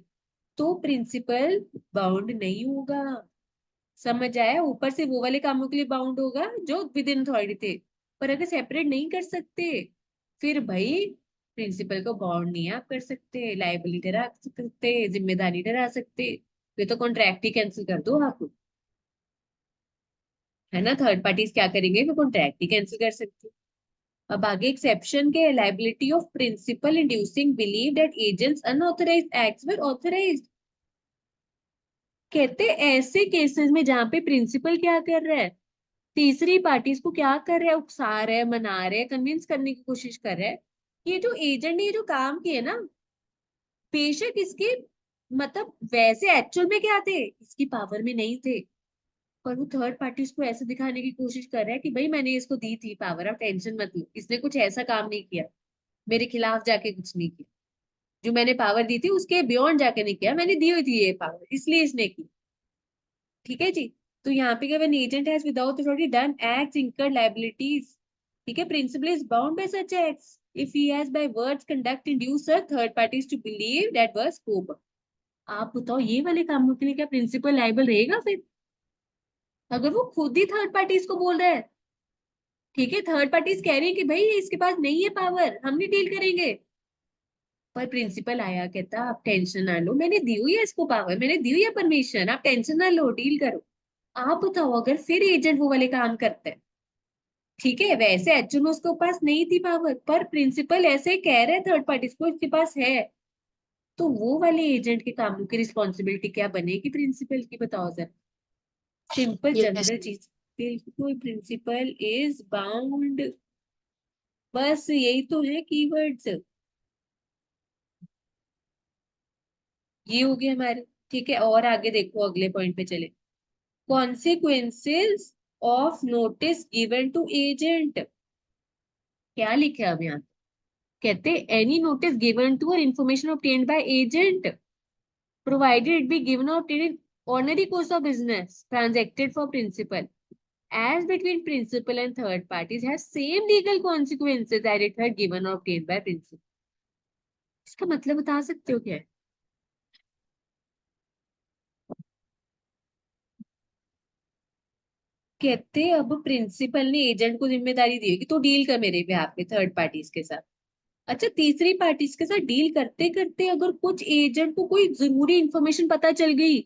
तो प्रिंसिपल बाउंड नहीं होगा। समझ आया? ऊपर से वो वाले कामों के लिए बाउंड होगा जो विद इन अथॉरिटी थे, पर अगर सेपरेट नहीं कर सकते फिर भाई प्रिंसिपल को बाउंड नहीं आप कर सकते, लाइबिलिटी ठहरा सकते, जिम्मेदारी ठहरा सकते। फिर तो कॉन्ट्रैक्ट ही कैंसिल कर दो आप, है ना। थर्ड पार्टीज क्या करेंगे, फिर कॉन्ट्रैक्ट ही कैंसिल कर सकते। अब आगे एक्सेप्शन के, liability of principal inducing believe that agent's unauthorized acts were authorized. कहते ऐसे केसेस में जहां पे प्रिंसिपल क्या कर रहा है, तीसरी पार्टीज को क्या कर रहा है, उकसा रहा है, मना रहा है, कन्विंस करने की कोशिश कर रहा है, ये जो एजेंट ने ये जो काम किए ना, बेशक इसके मतलब वैसे एक्चुअल में क्या थे, इसकी पावर में नहीं थे, पर वो थर्ड पार्टीज को ऐसे दिखाने की कोशिश कर रहा है कि भाई मैंने इसको दी थी पावर, अब टेंशन मत लो, इसने कुछ ऐसा काम नहीं किया, मेरे खिलाफ जाके कुछ नहीं किया, जो मैंने पावर दी थी उसके बियॉन्ड जाके नहीं किया, मैंने दी हुई थी ये पावर इसलिए इसने की। ठीक है जी। तो यहाँ पे क्या, when agent has without authority done acts incurred liabilities, ठीक है, principal is bound by such acts if he has by words conduct induce third parties to believe that was scope. आप बताओ ये वाले कामों के लिए क्या प्रिंसिपल लायबल रहेगा फिर, अगर वो खुद ही थर्ड पार्टीज को बोल रहा है? ठीक है, थर्ड पार्टीज कह रही है कि भाई इसके पास नहीं है पावर, हम नहीं डील करेंगे, पर प्रिंसिपल आया कहता आप टेंशन ना लो, मैंने दी हुई है इसको पावर, मैंने दी हुई है परमिशन, आप टेंशन ना लो, डील करो। आप बताओ अगर फिर एजेंट वो वाले काम करते हैं, ठीक है, वैसे एक्चुअल में उसके पास नहीं थी पावर, पर प्रिंसिपल ऐसे कह रहे थर्ड पार्टीज को इसके पास है, तो वो वाले एजेंट के कामों की रिस्पॉन्सिबिलिटी क्या बनेगी प्रिंसिपल की? बताओ जरा, सिंपल यस। जनरल चीज। बिल्कुल, प्रिंसिपल इज बाउंड, बस यही तो है कीवर्ड्स। ये हो गए हमारे। ठीक है, और आगे देखो, अगले पॉइंट पे चले। Consequences of notice given to agent, क्या लिखे अब यहाँ? कहते any notice given to or information obtained by agent provided it be given or obtained in ordinary course of business transacted for principal as between principal and third parties has same legal consequences that it had given or obtained by principal। इसका मतलब बता सकते हो क्या है? कहते अब principal ने एजेंट को जिम्मेदारी दी है कि तू डील कर मेरे बिहाफ पे थर्ड पार्टीज के साथ। अच्छा, तीसरी पार्टीज के साथ डील करते करते अगर कुछ एजेंट को कोई जरूरी इंफॉर्मेशन पता चल गई,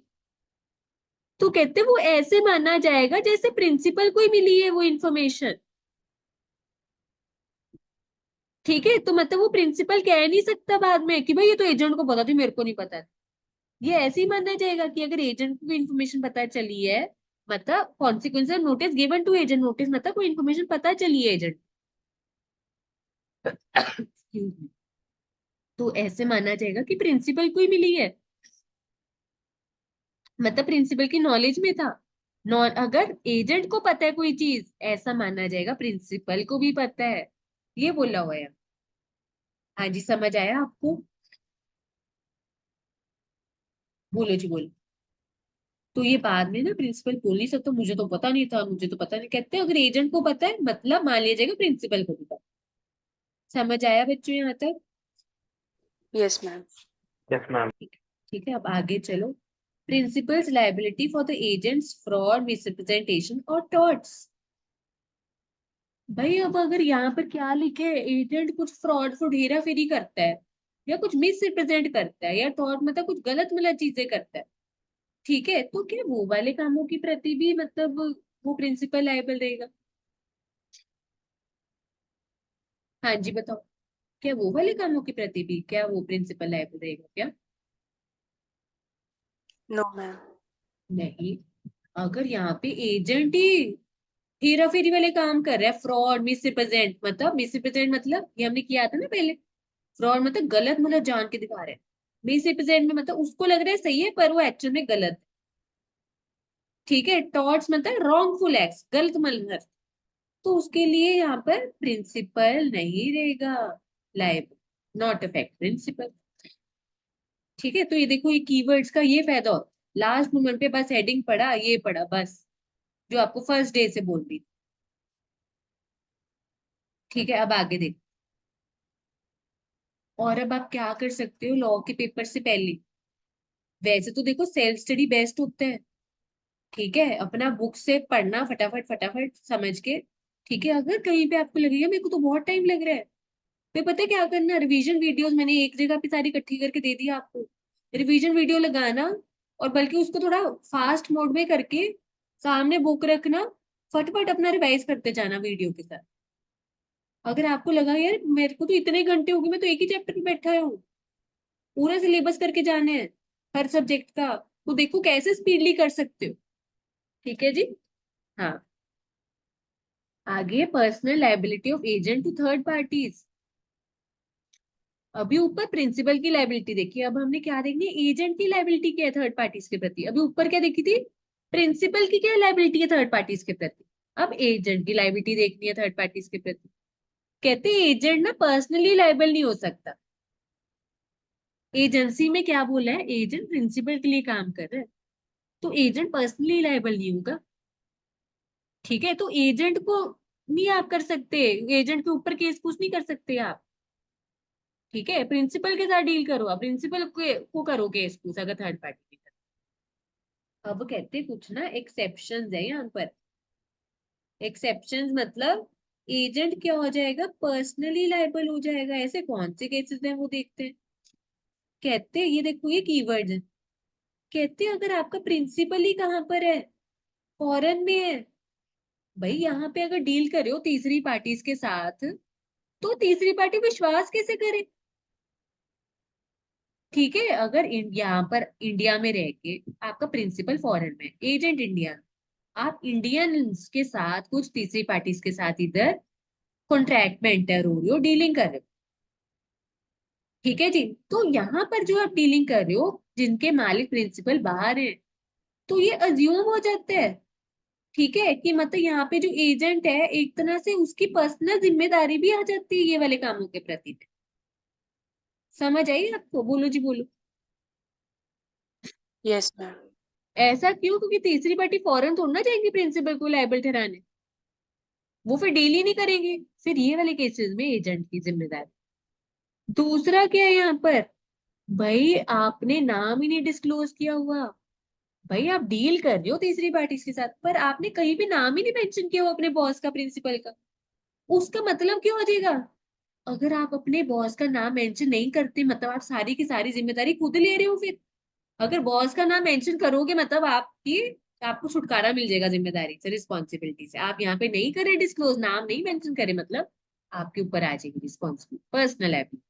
तो कहते वो ऐसे माना जाएगा जैसे प्रिंसिपल को ही मिली है वो इंफॉर्मेशन। ठीक है, तो मतलब वो प्रिंसिपल कह नहीं सकता बाद में कि भाई ये तो एजेंट को पता थी मेरे को नहीं पता था। ये ऐसे ही मानना जाएगा कि अगर एजेंट को इंफॉर्मेशन पता चली है, मतलब consequence notice given to agent, notice मतलब कोई इंफॉर्मेशन पता चली है एजेंट तो ऐसे माना जाएगा कि प्रिंसिपल को ही मिली है, मतलब प्रिंसिपल की नॉलेज में था। नॉन अगर एजेंट को पता है कोई चीज, ऐसा माना जाएगा प्रिंसिपल को भी पता है, ये बोला हुआ है। हाँ जी, समझ आया आपको? बोलो जी बोलो। तो ये बाद में ना प्रिंसिपल बोल नहीं सकता मुझे तो पता नहीं था, मुझे तो पता नहीं, कहते अगर एजेंट को पता है मतलब मान लिया जाएगा प्रिंसिपल को भी पता। समझ आया बच्चों यहाँ तक? Yes ma'am. Yes ma'am. ठीक है। ठीक है, अब आगे चलो। Principles liability for the agents fraud, misrepresentation और टॉर्ट्स। भाई अब अगर यहाँ पर क्या लिखे, एजेंट कुछ फ्रॉड फ्रॉड हेरा फेरी करता है या कुछ मिस रिप्रेजेंट करता है या टॉर्ट मतलब कुछ गलत मिलत चीजें करता है, ठीक है, तो क्या वो वाले कामों की प्रति भी मतलब वो प्रिंसिपल लायबल रहेगा? हाँ जी बताओ, क्या वो वाले कामों के प्रति भी क्या वो प्रिंसिपल लायबल रहेगा क्या? नो मैम। नहीं, अगर यहाँ पे एजेंट ही हेरा फेरी वाले काम कर रहा है, फ्रॉड मिस रिप्रेजेंट, मतलब ये हमने किया था ना पहले। फ्रॉड मतलब गलत, मतलब जान के दिखा रहे हैं। मिस रिप्रेजेंट में मतलब उसको लग रहा है सही है पर वो एक्चुअल में गलत है। ठीक है, टॉर्ट्स मतलब रॉन्गफुल एक्ट, गलत मतलब, तो उसके लिए यहाँ पर प्रिंसिपल नहीं रहेगा, लायबल, नॉट अफेक्ट प्रिंसिपल। ठीक है, तो ये देखो, ये कीवर्ड्स का ये फायदा होता है, लास्ट मोमेंट पे बस हेडिंग पढ़ा, ये पढ़ा बस, जो आपको फर्स्ट डे से बोल दी। ठीक है, अब आगे देखो। और अब आप क्या कर सकते हो लॉ के पेपर से पहले? वैसे तो देखो सेल्फ स्टडी बेस्ट होता है। ठीक है, अपना बुक से पढ़ना फटाफट फटाफट समझ के। ठीक है, अगर कहीं पे आपको लगेगा मेरे को तो बहुत टाइम लग रहा है, तो पता है क्या करना, रिवीजन वीडियोस मैंने एक जगह पे सारी इकट्ठी करके दे दी आपको। रिवीजन वीडियो लगाना, और बल्कि उसको थोड़ा फास्ट मोड में करके सामने बुक रखना, फटाफट अपना रिवाइज करते जाना वीडियो के साथ। अगर आपको लगा यार मेरे को तो इतने घंटे हो गए, मैं तो एक ही चैप्टर पे बैठा हूँ, पूरा सिलेबस करके जाने हैं हर सब्जेक्ट का, तो देखो कैसे स्पीडली कर सकते हो। ठीक है जी। हाँ, आगे personal liability of agent to third parties. अभी ऊपर प्रिंसिपल की लायबिलिटी देखी, अब हमने क्या देखनी है, एजेंट की लायबिलिटी क्या है थर्ड पार्टीज के प्रति। अभी ऊपर क्या देखी थी, प्रिंसिपल की क्या लायबिलिटी है थर्ड पार्टीज के प्रति। अब एजेंट की लायबिलिटी देखनी है थर्ड पार्टीज के प्रति। कहते हैं एजेंट ना पर्सनली लायबल नहीं हो सकता। एजेंसी में क्या बोला है, एजेंट प्रिंसिपल के लिए काम कर रहा है, तो एजेंट पर्सनली लायबल नहीं होगा। ठीक है, तो एजेंट को नहीं आप कर सकते, एजेंट के ऊपर केस कुछ नहीं कर सकते आप। ठीक है, प्रिंसिपल के साथ डील करो, आप प्रिंसिपल को करो केस कुछ अगर थर्ड पार्टी। अब कहते कुछ ना एक्सेप्शंस है यहाँ पर। एक्सेप्शंस मतलब एजेंट क्या हो जाएगा, पर्सनली लायबल हो जाएगा। ऐसे कौन से केसेस हैं वो देखते हैं। कहते हैं ये देखो, ये कीवर्ड है। कहते हैं अगर आपका प्रिंसिपल ही कहाँ पर है, फॉरेन में है। भाई यहाँ पे अगर डील करे हो तीसरी पार्टीज के साथ, तो तीसरी पार्टी विश्वास कैसे करे। ठीक है, अगर यहाँ पर इंडिया में रह के आपका प्रिंसिपल फॉरेन में, एजेंट इंडिया, आप इंडियंस के साथ कुछ तीसरी पार्टीज के साथ इधर कॉन्ट्रैक्ट में एंटर हो रहे हो, डीलिंग कर रहे हो। ठीक है जी, तो यहाँ पर जो आप डीलिंग कर रहे हो, जिनके मालिक प्रिंसिपल बाहर है, तो ये अज्यूम हो जाता है। ठीक है, कि मतलब यहाँ पे जो एजेंट है एक तरह से उसकी पर्सनल जिम्मेदारी भी आ जाती है ये वाले कामों के प्रति। समझ आई आपको, बोलो जी बोलो। Yes ma'am. ऐसा क्यों, क्योंकि तीसरी पार्टी फौरन थोड़ा ना जाएंगी प्रिंसिपल को लायबल ठहराने, वो फिर डील ही नहीं करेंगे। फिर ये वाले केसेस में एजेंट की जिम्मेदारी। दूसरा क्या है यहाँ पर, भाई आपने नाम ही नहीं डिस्क्लोज किया हुआ। भाई आप डील कर रहे हो तीसरी पार्टी के साथ, पर आपने कहीं भी नाम ही नहीं मेंशन किया हुआ अपने बॉस का, प्रिंसिपल का। उसका मतलब क्यों हो जाएगा, अगर आप अपने बॉस का नाम मेंशन नहीं करते मतलब आप सारी की सारी जिम्मेदारी खुद ले रहे हो फिर। अगर बॉस का नाम मेंशन करोगे मतलब आपकी, आपको छुटकारा मिल जाएगा जिम्मेदारी से, रिस्पॉन्सिबिलिटी से। आप यहाँ पे नहीं करे डिस्क्लोज, नाम नहीं मेंशन करे, मतलब आपके ऊपर आ जाएगी रिस्पॉन्सिबिलिटी, पर्सनल एबिलिटी।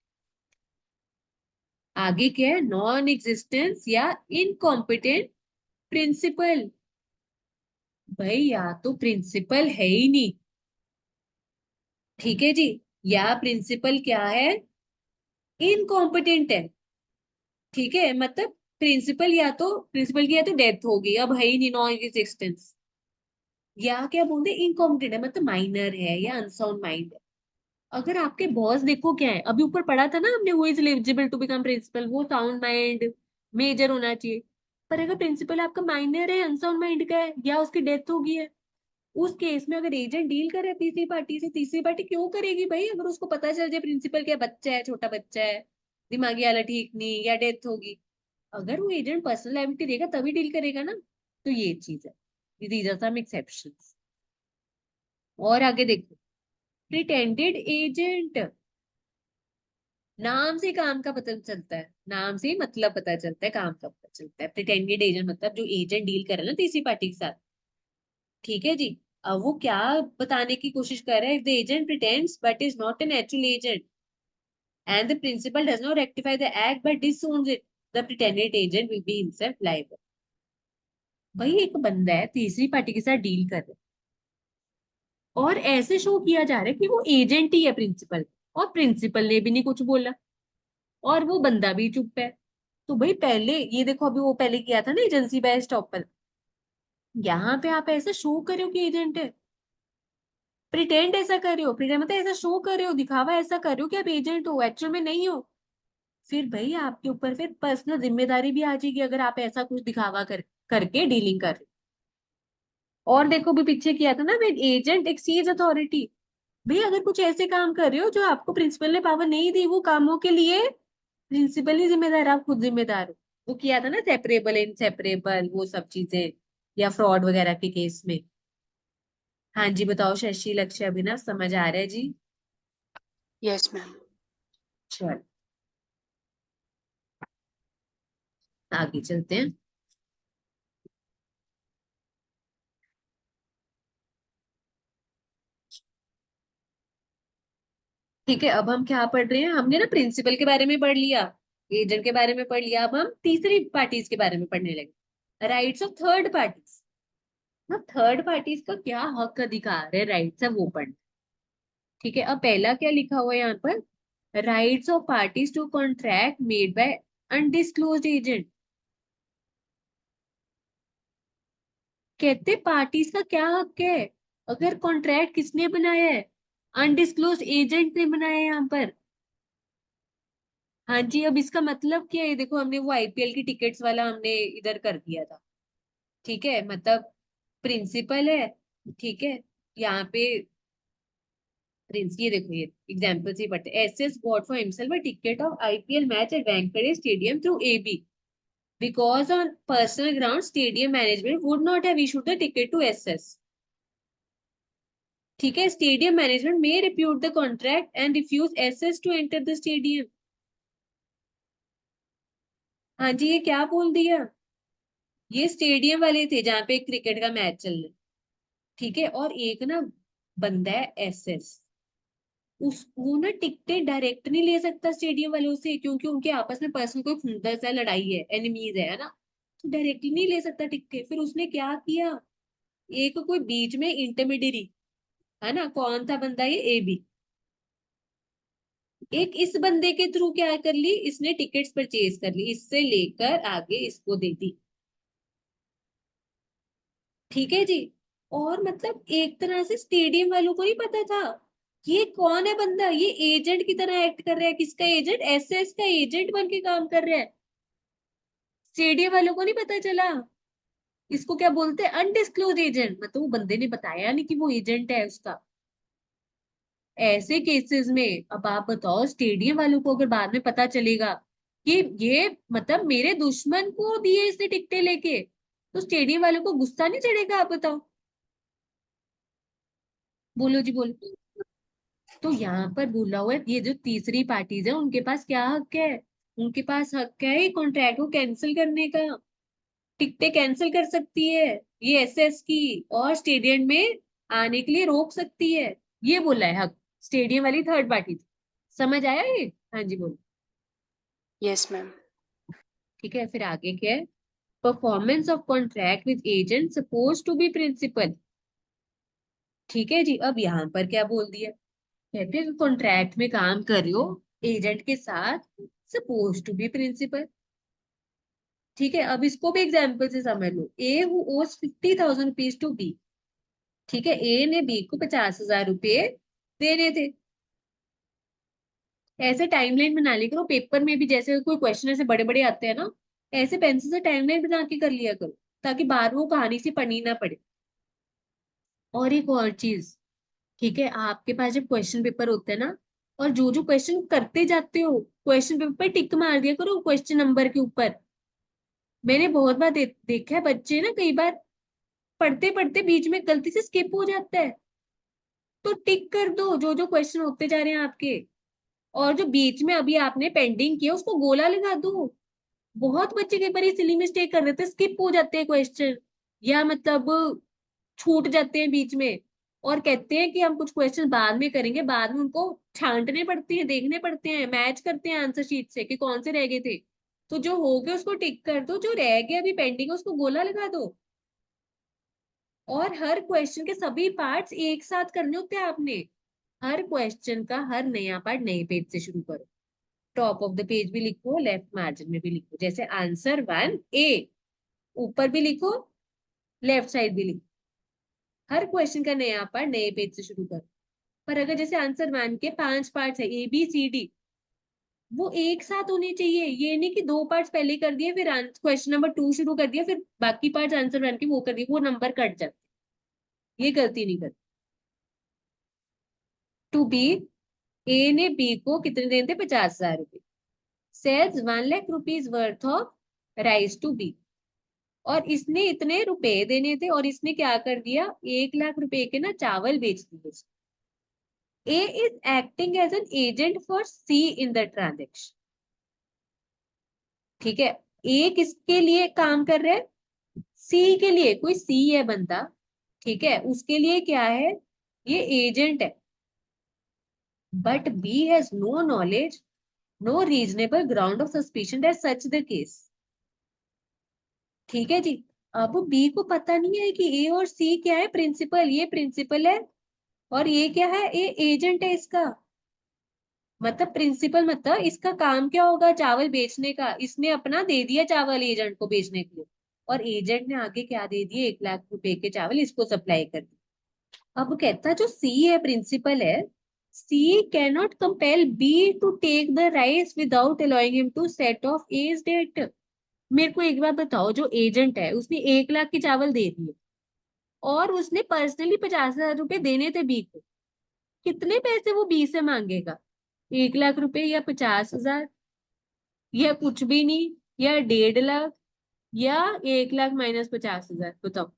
आगे क्या है, नॉन एग्जिस्टेंस या इनकॉम्पिटेंट प्रिंसिपल। भाई या तो प्रिंसिपल है ही नहीं, ठीक है जी, या प्रिंसिपल क्या है, इनकॉम्पिटेंट है। ठीक है, मतलब प्रिंसिपल की या तो डेथ होगी, अब है ही नहीं, नॉन एग्जिस्टेंस, या क्या बोलते हैं इनकॉम्पिटेंट है, मतलब माइनर है या अनसाउंड माइंड है। अगर आपके बॉस देखो क्या है, अभी ऊपर पढ़ा था ना हमने, who is eligible to become principal, वो साउंड माइंड मेजर होना चाहिए। पर अगर प्रिंसिपल आपका माइनर है, अनसाउंड माइंड का है, या उसकी डेथ हो गई है, उस केस में अगर एजेंट डील करे तीसरी पार्टी से, तीसरी पार्टी क्यों करेगी भाई, अगर उसको पता चल जाए प्रिंसिपल क्या बच्चा है, छोटा बच्चा है, दिमागी हालत ठीक नहीं, या डेथ होगी, अगर वो एजेंट पर्सनल लायबिलिटी देगा तभी डील करेगा ना। तो ये चीज है, दीज आर सम एक्सेप्शंस। और आगे देखो, प्रिटेंडेड एजेंट, नाम से काम का पता चलता है, नाम से ही मतलब पता चलता है, काम का पता चलता है। प्रिटेंडेड एजेंट मतलब जो एजेंट डील करे ना तीसरी पार्टी के साथ। ठीक है जी, अब वो क्या बताने की कोशिश कर रहा है, the agent pretends but is not a natural agent and the principal does not rectify the act but disowns it, the pretended agent will be himself liable. भाई एक बंदा है तीसरी पार्टी के साथ डील कर रहा है और ऐसे शो किया जा रहा है कि वो एजेंट ही है प्रिंसिपल, और प्रिंसिपल ने भी नहीं कुछ बोला और वो बंदा भी चुप है। तो भाई पहले ये देखो, अभी वो पहले किया था ना एजेंसी बेस्ड टॉपर, यहाँ पे आप ऐसा शो कर रहे हो कि एजेंट है, प्रिटेंड ऐसा कर रहे हो, प्रिटेंड मतलब ऐसा शो कर रहे हो, दिखावा ऐसा कर रहे हो कि आप एजेंट हो, एक्चुअल में नहीं हो। फिर भाई आपके ऊपर फिर पर्सनल जिम्मेदारी भी आ जाएगी अगर आप ऐसा कुछ दिखावा करके डीलिंग कर रहे हो। और देखो भी पीछे किया था ना, व्हेन एजेंट एक्सीज अथॉरिटी, भाई अगर कुछ ऐसे काम कर रहे हो जो आपको प्रिंसिपल ने पावर नहीं दी, वो कामों के लिए प्रिंसिपल ही जिम्मेदार, आप खुद जिम्मेदार हो। वो किया था ना सेपरेबल इनसेपरेबल वो सब चीजें, या फ्रॉड वगैरह के केस में। हाँ जी बताओ शशि लक्ष्य अभिनव, समझ आ रहा है जी? Yes ma'am. चल आगे चलते हैं। ठीक है, अब हम क्या पढ़ रहे हैं, हमने ना प्रिंसिपल के बारे में पढ़ लिया, एजेंट के बारे में पढ़ लिया, अब हम तीसरी पार्टीज के बारे में पढ़ने लगे, राइट्स ऑफ थर्ड पार्टीज। ना थर्ड पार्टीज का क्या हक अधिकार है, राइट्स है वो पढ़। ठीक है, अब पहला क्या लिखा हुआ है यहाँ पर, rights of parties to contract made by undisclosed agent. कहते पार्टीज का क्या हक है अगर कॉन्ट्रैक्ट किसने बनाया है, अनडिस्क्लोज्ड एजेंट ने बनाया है यहाँ पर। हाँ जी, अब इसका मतलब क्या है, देखो हमने वो आईपीएल की टिकट्स वाला हमने इधर कर दिया था। ठीक है, मतलब प्रिंसिपल है, ठीक है, यहाँ पे प्रिंस, ये देखो ये एग्जाम्पल से पढ़ते, SS bought for himself a ticket of IPL match at Wankhede stadium through AB because on personal ground stadium management would not have issued the ticket to SS. ठीक है, stadium management may repute the contract and refuse SS to enter the stadium. हाँ जी, ये क्या बोल दिया, ये stadium वाले थे जहां पे क्रिकेट का मैच चल रहा है, ठीक है, और एक ना बंदा है एसएस, उस वो ना टिकटें डायरेक्ट नहीं ले सकता स्टेडियम वालों से, क्योंकि उनके आपस में पर्सनल कोई खुंदस है, लड़ाई है, एनिमीज है ना, तो डायरेक्टली नहीं ले सकता टिकटें। फिर उसने क्या किया, एक कोई बीच में इंटरमीडियरी है ना, कौन था बंदा, ये एबी, एक इस बंदे के थ्रू क्या कर ली, इसने टिकट्स परचेज कर ली, इससे लेकर आगे इसको दे दी। ठीक है जी, और मतलब एक तरह से स्टेडियम वालों को नहीं पता था ये कौन है बंदा, ये एजेंट की तरह एक्ट कर रहा है, किसका एजेंट, एसएस का एजेंट बन के काम कर रहा है। स्टेडियम वालों को नहीं पता चला, इसको क्या बोलते हैं, अनडिस्क्लोज एजेंट, मतलब वो बंदे ने बताया नहीं कि वो एजेंट है उसका। ऐसे केसेस में अब आप बताओ, स्टेडियम वालों को अगर बाद में पता चलेगा कि ये मतलब मेरे दुश्मन को दिए इसने टिकटें लेके, तो स्टेडियम वालों को गुस्सा नहीं चढ़ेगा, आप बताओ, बोलो जी बोलो। तो यहाँ पर बोला हुआ है ये जो तीसरी पार्टीज है उनके पास क्या हक है, उनके पास हक है कॉन्ट्रैक्ट को कैंसिल करने का, टिकटें कैंसिल कर सकती है ये एसएस की, और स्टेडियम में आने के लिए रोक सकती है, ये बोला है हक, स्टेडियम वाली थर्ड पार्टी। समझ आया ये? हाँ जी बोलो। Yes ma'am. ठीक है, फिर आगे क्या है, performance of contract with agent suppose to be principal. ठीक है जी, अब यहाँ पर क्या बोल दिया, कहते हैं कॉन्ट्रैक्ट में काम कर रहे हो एजेंट के साथ, सपोज टू बी प्रिंसिपल। ठीक है, अब इसको भी एग्जाम्पल से समझ लो, ए हु ओज 50,000 रुपीज टू बी। ठीक है, ए ने बी को 50,000 रुपए देने थे। ऐसे टाइमलाइन बना लिया करो पेपर में भी, जैसे कोई क्वेश्चन ऐसे बड़े बड़े आते हैं ना, ऐसे पेंसिल से टाइमलाइन बना के कर लिया करो, ताकि बार वो कहानी से पढ़नी ना पड़े। और एक और चीज, ठीक है, आपके पास जब क्वेश्चन पेपर होते हैं ना, और जो जो क्वेश्चन करते जाते हो, क्वेश्चन पेपर पे टिक मार दिया करो क्वेश्चन नंबर के ऊपर। मैंने बहुत बार देखा है बच्चे ना, कई बार पढ़ते पढ़ते बीच में गलती से स्किप हो जाता है, तो टिक कर दो जो जो क्वेश्चन होते जा रहे हैं आपके, और जो बीच में अभी आपने पेंडिंग किया उसको गोला लगा दो। बहुत बच्चे कई बार ये सिली मिस्टेक कर देते हैं, स्किप हो जाते हैं क्वेश्चन, या मतलब छूट जाते हैं बीच में और कहते हैं कि हम कुछ क्वेश्चन बाद में करेंगे, बाद में उनको छांटने पड़ते हैं, देखने पड़ते हैं, मैच करते हैं आंसर शीट से कि कौन से रह गए थे। तो जो हो गया उसको टिक कर दो, जो रह गया अभी पेंडिंग है उसको गोला लगा दो। और हर क्वेश्चन के सभी पार्ट्स एक साथ करने होते हैं आपने। हर क्वेश्चन का हर नया पार्ट नए पेज से शुरू करो। टॉप ऑफ द पेज भी लिखो, लेफ्ट मार्जिन में भी लिखो, जैसे आंसर 1A ऊपर भी लिखो, लेफ्ट साइड भी लिखो। हर क्वेश्चन का नया पार्ट नए पेज से शुरू करो। पर अगर जैसे आंसर 1 के 5 पार्ट्स है ABCD, वो एक साथ होने चाहिए। ये नहीं कि 2 पार्ट्स पहले कर दिए फिर क्वेश्चन नंबर 2 शुरू कर दिया फिर बाकी पार्ट्स आंसर 1 के वो कर दिए, वो नंबर कट जाते। ये गलती नहीं करती। टू बी, ए ने बी को कितने देने थे, 50,000 रुपए। Sells 1 lakh rupees worth of rice to B. और इसने इतने रुपए देने थे और इसने क्या कर दिया, 1 लाख रुपए के ना चावल बेच दिए। A is acting as an agent for C in the transaction. ठीक है, ए किसके लिए काम कर रहे हैं, सी के लिए। कोई सी है बंदा, ठीक है, उसके लिए क्या है, ये एजेंट है। But B has no knowledge, no reasonable ground of suspicion that such the case. ठीक है जी। अब बी को पता नहीं है कि ए और सी क्या है, प्रिंसिपल, ये प्रिंसिपल है और ये क्या है, ये एजेंट है इसका। मतलब प्रिंसिपल मतलब इसका काम क्या होगा, चावल बेचने का। इसने अपना दे दिया चावल एजेंट को बेचने के लिए, और एजेंट ने आगे क्या दे दिए, 1 लाख रुपए के चावल इसको सप्लाई कर दिए। अब कहता जो सी है, प्रिंसिपल है, C cannot compel B to take the rice without allowing him to set off as debt. मेरे को एक बात बताओ, जो एजेंट है उसने 1 लाख के चावल दे दिए और उसने पर्सनली 50,000 रुपए देने थे बी को। कितने पैसे वो बी से मांगेगा, 1 लाख रुपए या 50,000 या कुछ भी नहीं या 1.5 लाख या 1 लाख माइनस 50,000, बताओ।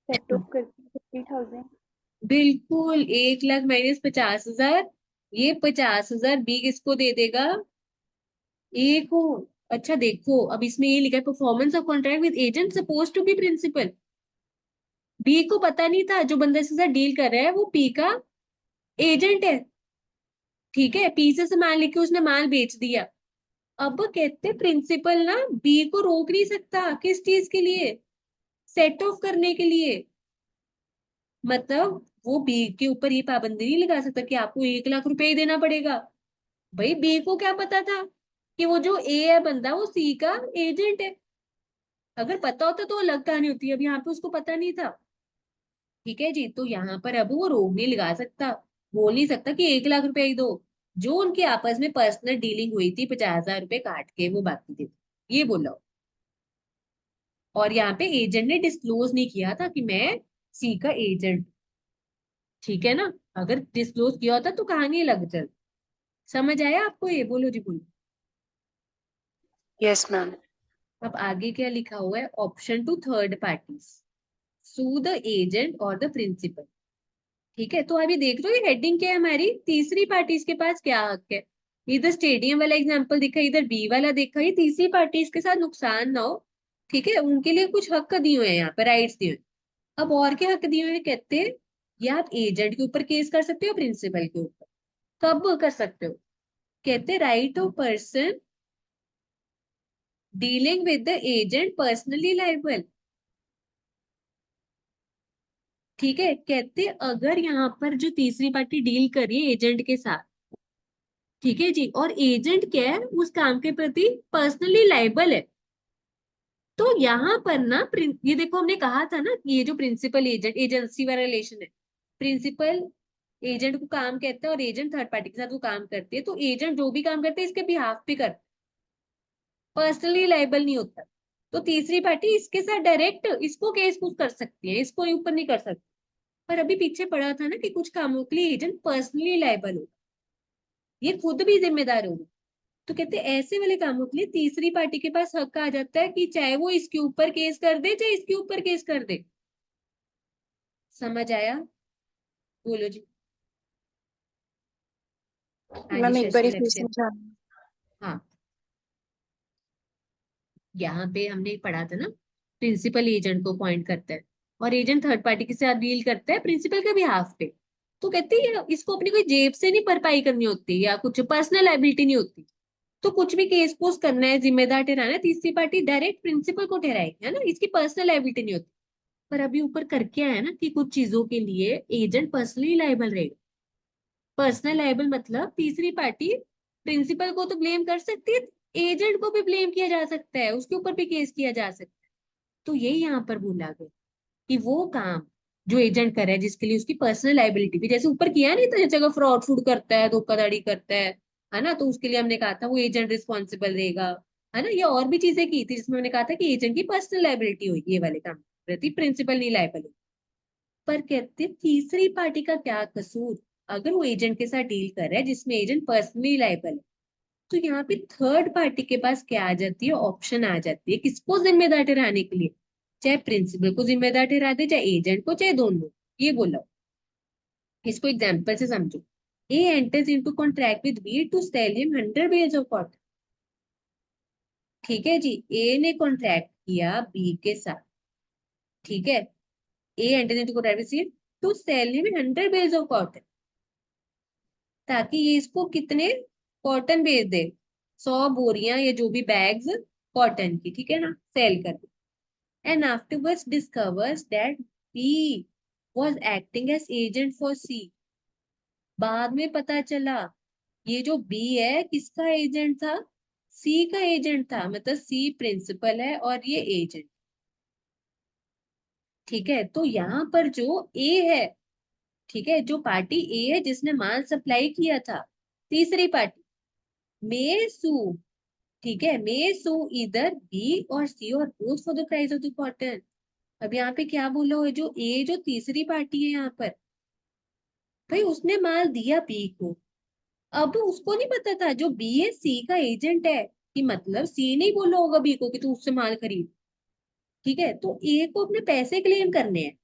सेट ऑफ करके 50,000। बिल्कुल, 1 लाख माइनस 50,000, ये 50,000 बी किसको दे देगा, ए को। अच्छा देखो, अब इसमें ये लिखा है performance of contract with agent suppose to be principal. B को पता नहीं था जो बंदा इसके साथ डील कर रहा है वो पी का एजेंट है। ठीक है, पी से सामान लेके उसने माल बेच दिया। अब कहते प्रिंसिपल ना बी को रोक नहीं सकता, किस चीज के लिए, सेट ऑफ करने के लिए। मतलब वो बी के ऊपर ये पाबंदी नहीं लगा सकता कि आपको 1 लाख रुपए ही देना पड़ेगा। भाई बी को क्या पता था कि वो जो ए है बंदा वो सी का एजेंट है। अगर पता होता तो अलग कहानी होती है, अब यहाँ पे उसको पता नहीं था। ठीक है जी, तो यहाँ पर अब वो रोक नहीं लगा सकता, बोल नहीं सकता कि 1 लाख रुपए ही दो। जो उनके आपस में पर्सनल डीलिंग हुई थी, 50,000 रुपए काट के वो बाकी दे दो, ये बोला। और यहाँ पे एजेंट ने डिस्क्लोज नहीं किया था कि मैं सी का एजेंट। ठीक है ना, अगर डिस्क्लोज किया होता तो कहानी अलग चल। समझ आया आपको ये, बोलो जी बोलो। Yes ma'am. अब आगे क्या लिखा हुआ है, option to third parties sue the agent और द प्रिंसिपल। ठीक है, तो अभी देख लो ये हेडिंग क्या है हमारी, तीसरी पार्टीज के पास क्या हक है। इधर स्टेडियम वाला एग्जांपल दिखा, इधर बी वाला देखा, ये तीसरी पार्टीज के साथ नुकसान ना हो। ठीक है, उनके लिए कुछ हक दिए हुए हैं यहाँ पर, राइट्स दिए हुए हैं। अब और क्या हक दिए हुए हैं, कहते हैं या आप एजेंट के ऊपर केस कर सकते हो, प्रिंसिपल के ऊपर। कब कर सकते हो, कहते right of person dealing with the agent personally liable. ठीक है, कहते अगर यहाँ पर जो तीसरी पार्टी डील कर रही है एजेंट के साथ, ठीक है जी, और एजेंट क्या है, उस काम के प्रति पर्सनली लाइबल है, तो यहाँ पर ना ये देखो हमने कहा था ना कि ये जो प्रिंसिपल एजेंट एजेंसी वाला रिलेशन है, प्रिंसिपल एजेंट को काम कहता है और एजेंट थर्ड पार्टी के साथ वो काम करती है, तो एजेंट जो भी काम करते हैं इसके बिहाफ पे कर, पर्सनली लाइबल नहीं होता। तो तीसरी पार्टी इसके साथ डायरेक्ट इसको केस कुछ कर सकती है, इसको ऊपर नहीं कर सकती। पर अभी पीछे पढ़ा था ना कि कुछ कामों के लिए एजेंट पर्सनली लाइबल हो, ये खुद भी जिम्मेदार होगा। तो कहते हैं ऐसे वाले कामों के लिए तीसरी पार्टी के पास हक आ जाता है कि चाहे वो इसके ऊपर केस कर दे चाहे इसके ऊपर केस कर दे। समझ आया? बोलो जी। हाँ जी मैम एक बार शशि फिर लक्ष्य। समझाना। हाँ, यहाँ पे हमने पढ़ा था ना, प्रिंसिपल एजेंट को अपॉइंट करता है और एजेंट थर्ड पार्टी के साथ डील करता है प्रिंसिपल के बिहाफ पे। तो कहते हैं इसको अपनी कोई जेब से नहीं भरपाई करनी होती या कुछ पर्सनल लाइबिलिटी नहीं होती। तो कुछ भी केस पोस करना है, जिम्मेदार ठहराना है, तीसरी पार्टी डायरेक्ट प्रिंसिपल को ठहराएगी, है ना, इसकी पर्सनल लाइबिलिटी नहीं होती। पर अभी ऊपर करके आया ना कि कुछ चीजों के लिए एजेंट पर्सनली लाइबल रहेगा। पर्सनल लाइबल मतलब तीसरी पार्टी प्रिंसिपल को तो ब्लेम कर सकती है, एजेंट को भी ब्लेम किया जा सकता है, उसके ऊपर भी केस किया जा सकता है। तो यही यहाँ पर बोला गया कि वो काम जो एजेंट कर रहा है जिसके लिए उसकी पर्सनल लाइबिलिटी भी, जैसे ऊपर किया नहीं था, जैसे अगर फ्रॉड फूड करता है, धोखाधड़ी करता है ना, तो उसके लिए हमने कहा था वो एजेंट रिस्पॉन्सिबल रहेगा, है ना। ये और भी चीजें की थी जिसमें हमने कहा था कि एजेंट की पर्सनल लाइबिलिटी होगी, ये वाले काम प्रति प्रिंसिपल नहीं लाइबल होगी। पर कहते तीसरी पार्टी का क्या कसूर, अगर वो एजेंट के साथ डील कर रहा है जिसमें एजेंट पर्सनली लाइबल है, तो यहाँ पे थर्ड पार्टी के पास क्या आ जाती है, ऑप्शन आ जाती है किसको जिम्मेदार ठहराने के लिए। चाहे प्रिंसिपल को जिम्मेदार ठहरा दे, चाहे एजेंट को, चाहे दोनों। ये बोला। इसको एग्जाम्पल से समझो। A enters into contract with B to sell him 100 bales of cotton. ठीक है जी, ए ने कॉन्ट्रैक्ट किया बी के साथ। ठीक है, A enters into contract with C to sell him 100 bales of cotton, ताकि ये इसको कितने कॉटन बेच दे, 100 बोरियां या जो भी बैग्स कॉटन की, ठीक है ना, सेल कर दे। And afterwards discovers that B was acting as agent for C. बाद में पता चला ये जो बी है किसका एजेंट था, सी का एजेंट था, मतलब सी प्रिंसिपल है और ये एजेंट। ठीक है, तो यहाँ पर जो ए है, ठीक है, जो पार्टी ए है जिसने माल सप्लाई किया था, तीसरी पार्टी मे सू, ठीक है, मे सू इधर बी और सी और both for the price of the cotton. अब यहाँ पे क्या बोला हुआ है, जो ए जो तीसरी पार्टी है यहाँ पर, भाई उसने माल दिया बी को। अब उसको नहीं पता था जो बी है सी का एजेंट है, कि मतलब सी नहीं बोला होगा बी को कि तू उससे माल खरीद। ठीक है, तो ए को अपने पैसे क्लेम करने हैं।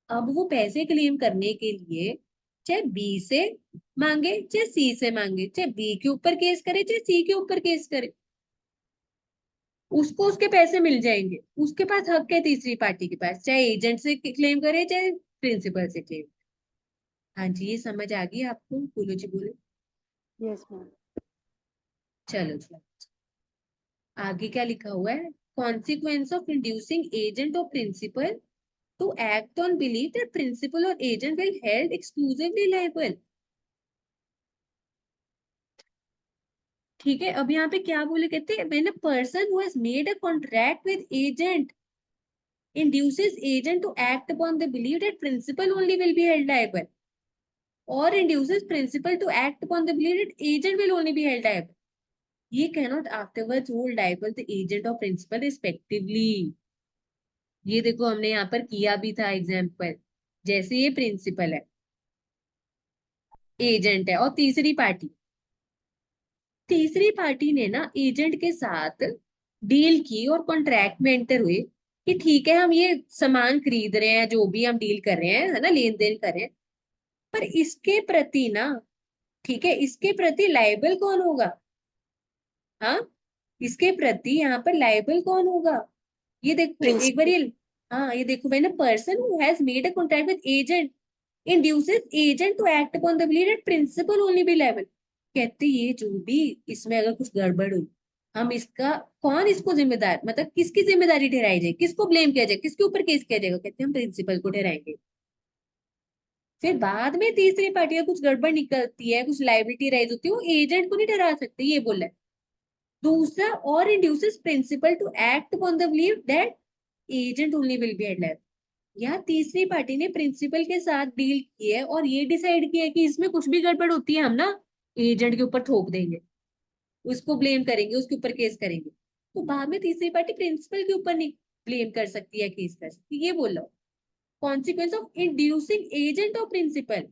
अब वो पैसे क्लेम करने के लिए चाहे बी से मांगे, चाहे सी से मांगे, चाहे बी के ऊपर केस करे, चाहे सी के ऊपर केस करे, उसको उसके पैसे मिल जाएंगे। उसके पास हक है तीसरी पार्टी के पास, चाहे एजेंट से क्लेम करे, चाहे प्रिंसिपल से क्लेम। हाँ जी, ये समझ आ गई आपको? बोलो जी बोलो। Yes ma'am. चलो चलो, आगे क्या लिखा हुआ है, कॉन्सिक्वेंस ऑफ इंड्यूसिंग एजेंट और principal to act on believe that principal और agent will held exclusively liable. ठीक है, अब यहाँ पे क्या बोले, कहते हैं when a person who has made a contract with agent induces agent to act upon the belief that principal only will be held liable, or induces principal to act upon the belief that agent will only be held liable, he cannot afterwards hold liable the agent or principal respectively। ये देखो हमने यहाँ पर किया भी था example, जैसे ये प्रिंसिपल है, एजेंट है और तीसरी पार्टी ने ना एजेंट के साथ डील की और कॉन्ट्रैक्ट में एंटर हुए कि ठीक है हम ये सामान खरीद रहे हैं, जो भी हम डील कर रहे हैं, है ना, लेन देन कर रहे हैं, पर इसके प्रति ना, ठीक है, इसके प्रति लायबल कौन होगा? हाँ, इसके प्रति यहाँ पर लायबल कौन होगा? ये देखो एक बार प्रिंसिपल। ये, हाँ ये देखो, मैंने person who has made a contract with agent induces agent to act upon the belief that principal only be liable। कहते ये जो भी इसमें अगर कुछ गड़बड़ हुई, हम इसका कौन इसको जिम्मेदार, मतलब किसकी जिम्मेदारी ठहराई जाए, किसको ब्लेम किया जाए, किसके ऊपर केस किया जाएगा, कहते हैं हम प्रिंसिपल को ठहराएंगे। फिर बाद में तीसरी पार्टी का कुछ गड़बड़ निकलती है, कुछ लाइबिलिटी राइज होती है, वो एजेंट को नहीं ठहरा सकते, ये बोला है। दूसरा, और induces principal to act upon the believe that agent only will be held liable. यहाँ तीसरी पार्टी ने प्रिंसिपल के साथ डील की है और ये डिसाइड किया है कि इसमें कुछ भी गड़बड़ होती है हम ना एजेंट के ऊपर थोप देंगे, उसको ब्लेम करेंगे, उसके ऊपर केस करेंगे। तो बाद में तीसरी पार्टी प्रिंसिपल के ऊपर नहीं ब्लेम कर सकती है, केस कर सकती है, ये बोलो। कॉन्सिक्वेंस ऑफ इंड्यूसिंग एजेंट और प्रिंसिपल,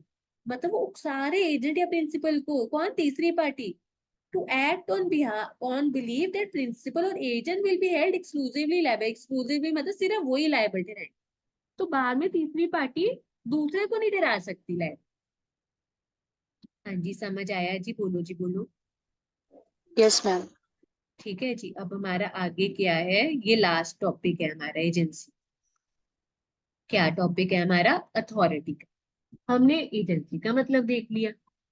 मतलब वो सारे एजेंट या प्रिंसिपल को, कौन, तीसरी party, to act on behalf on believe that principal और agent will be held exclusively liable. Exclusively मतलब सिर्फ वही लायबल ठहराएंगे, तो बाद में तीसरी पार्टी दूसरे को नहीं डरा सकती। लाइक, हाँ जी, समझ आया जी, बोलो जी बोलो। Yes ma'am. ठीक है जी, अब हमारा आगे क्या है, ये लास्ट टॉपिक है हमारा एजेंसी। क्या टॉपिक है हमारा? अथॉरिटी का। हमने एजेंसी का मतलब देख लिया,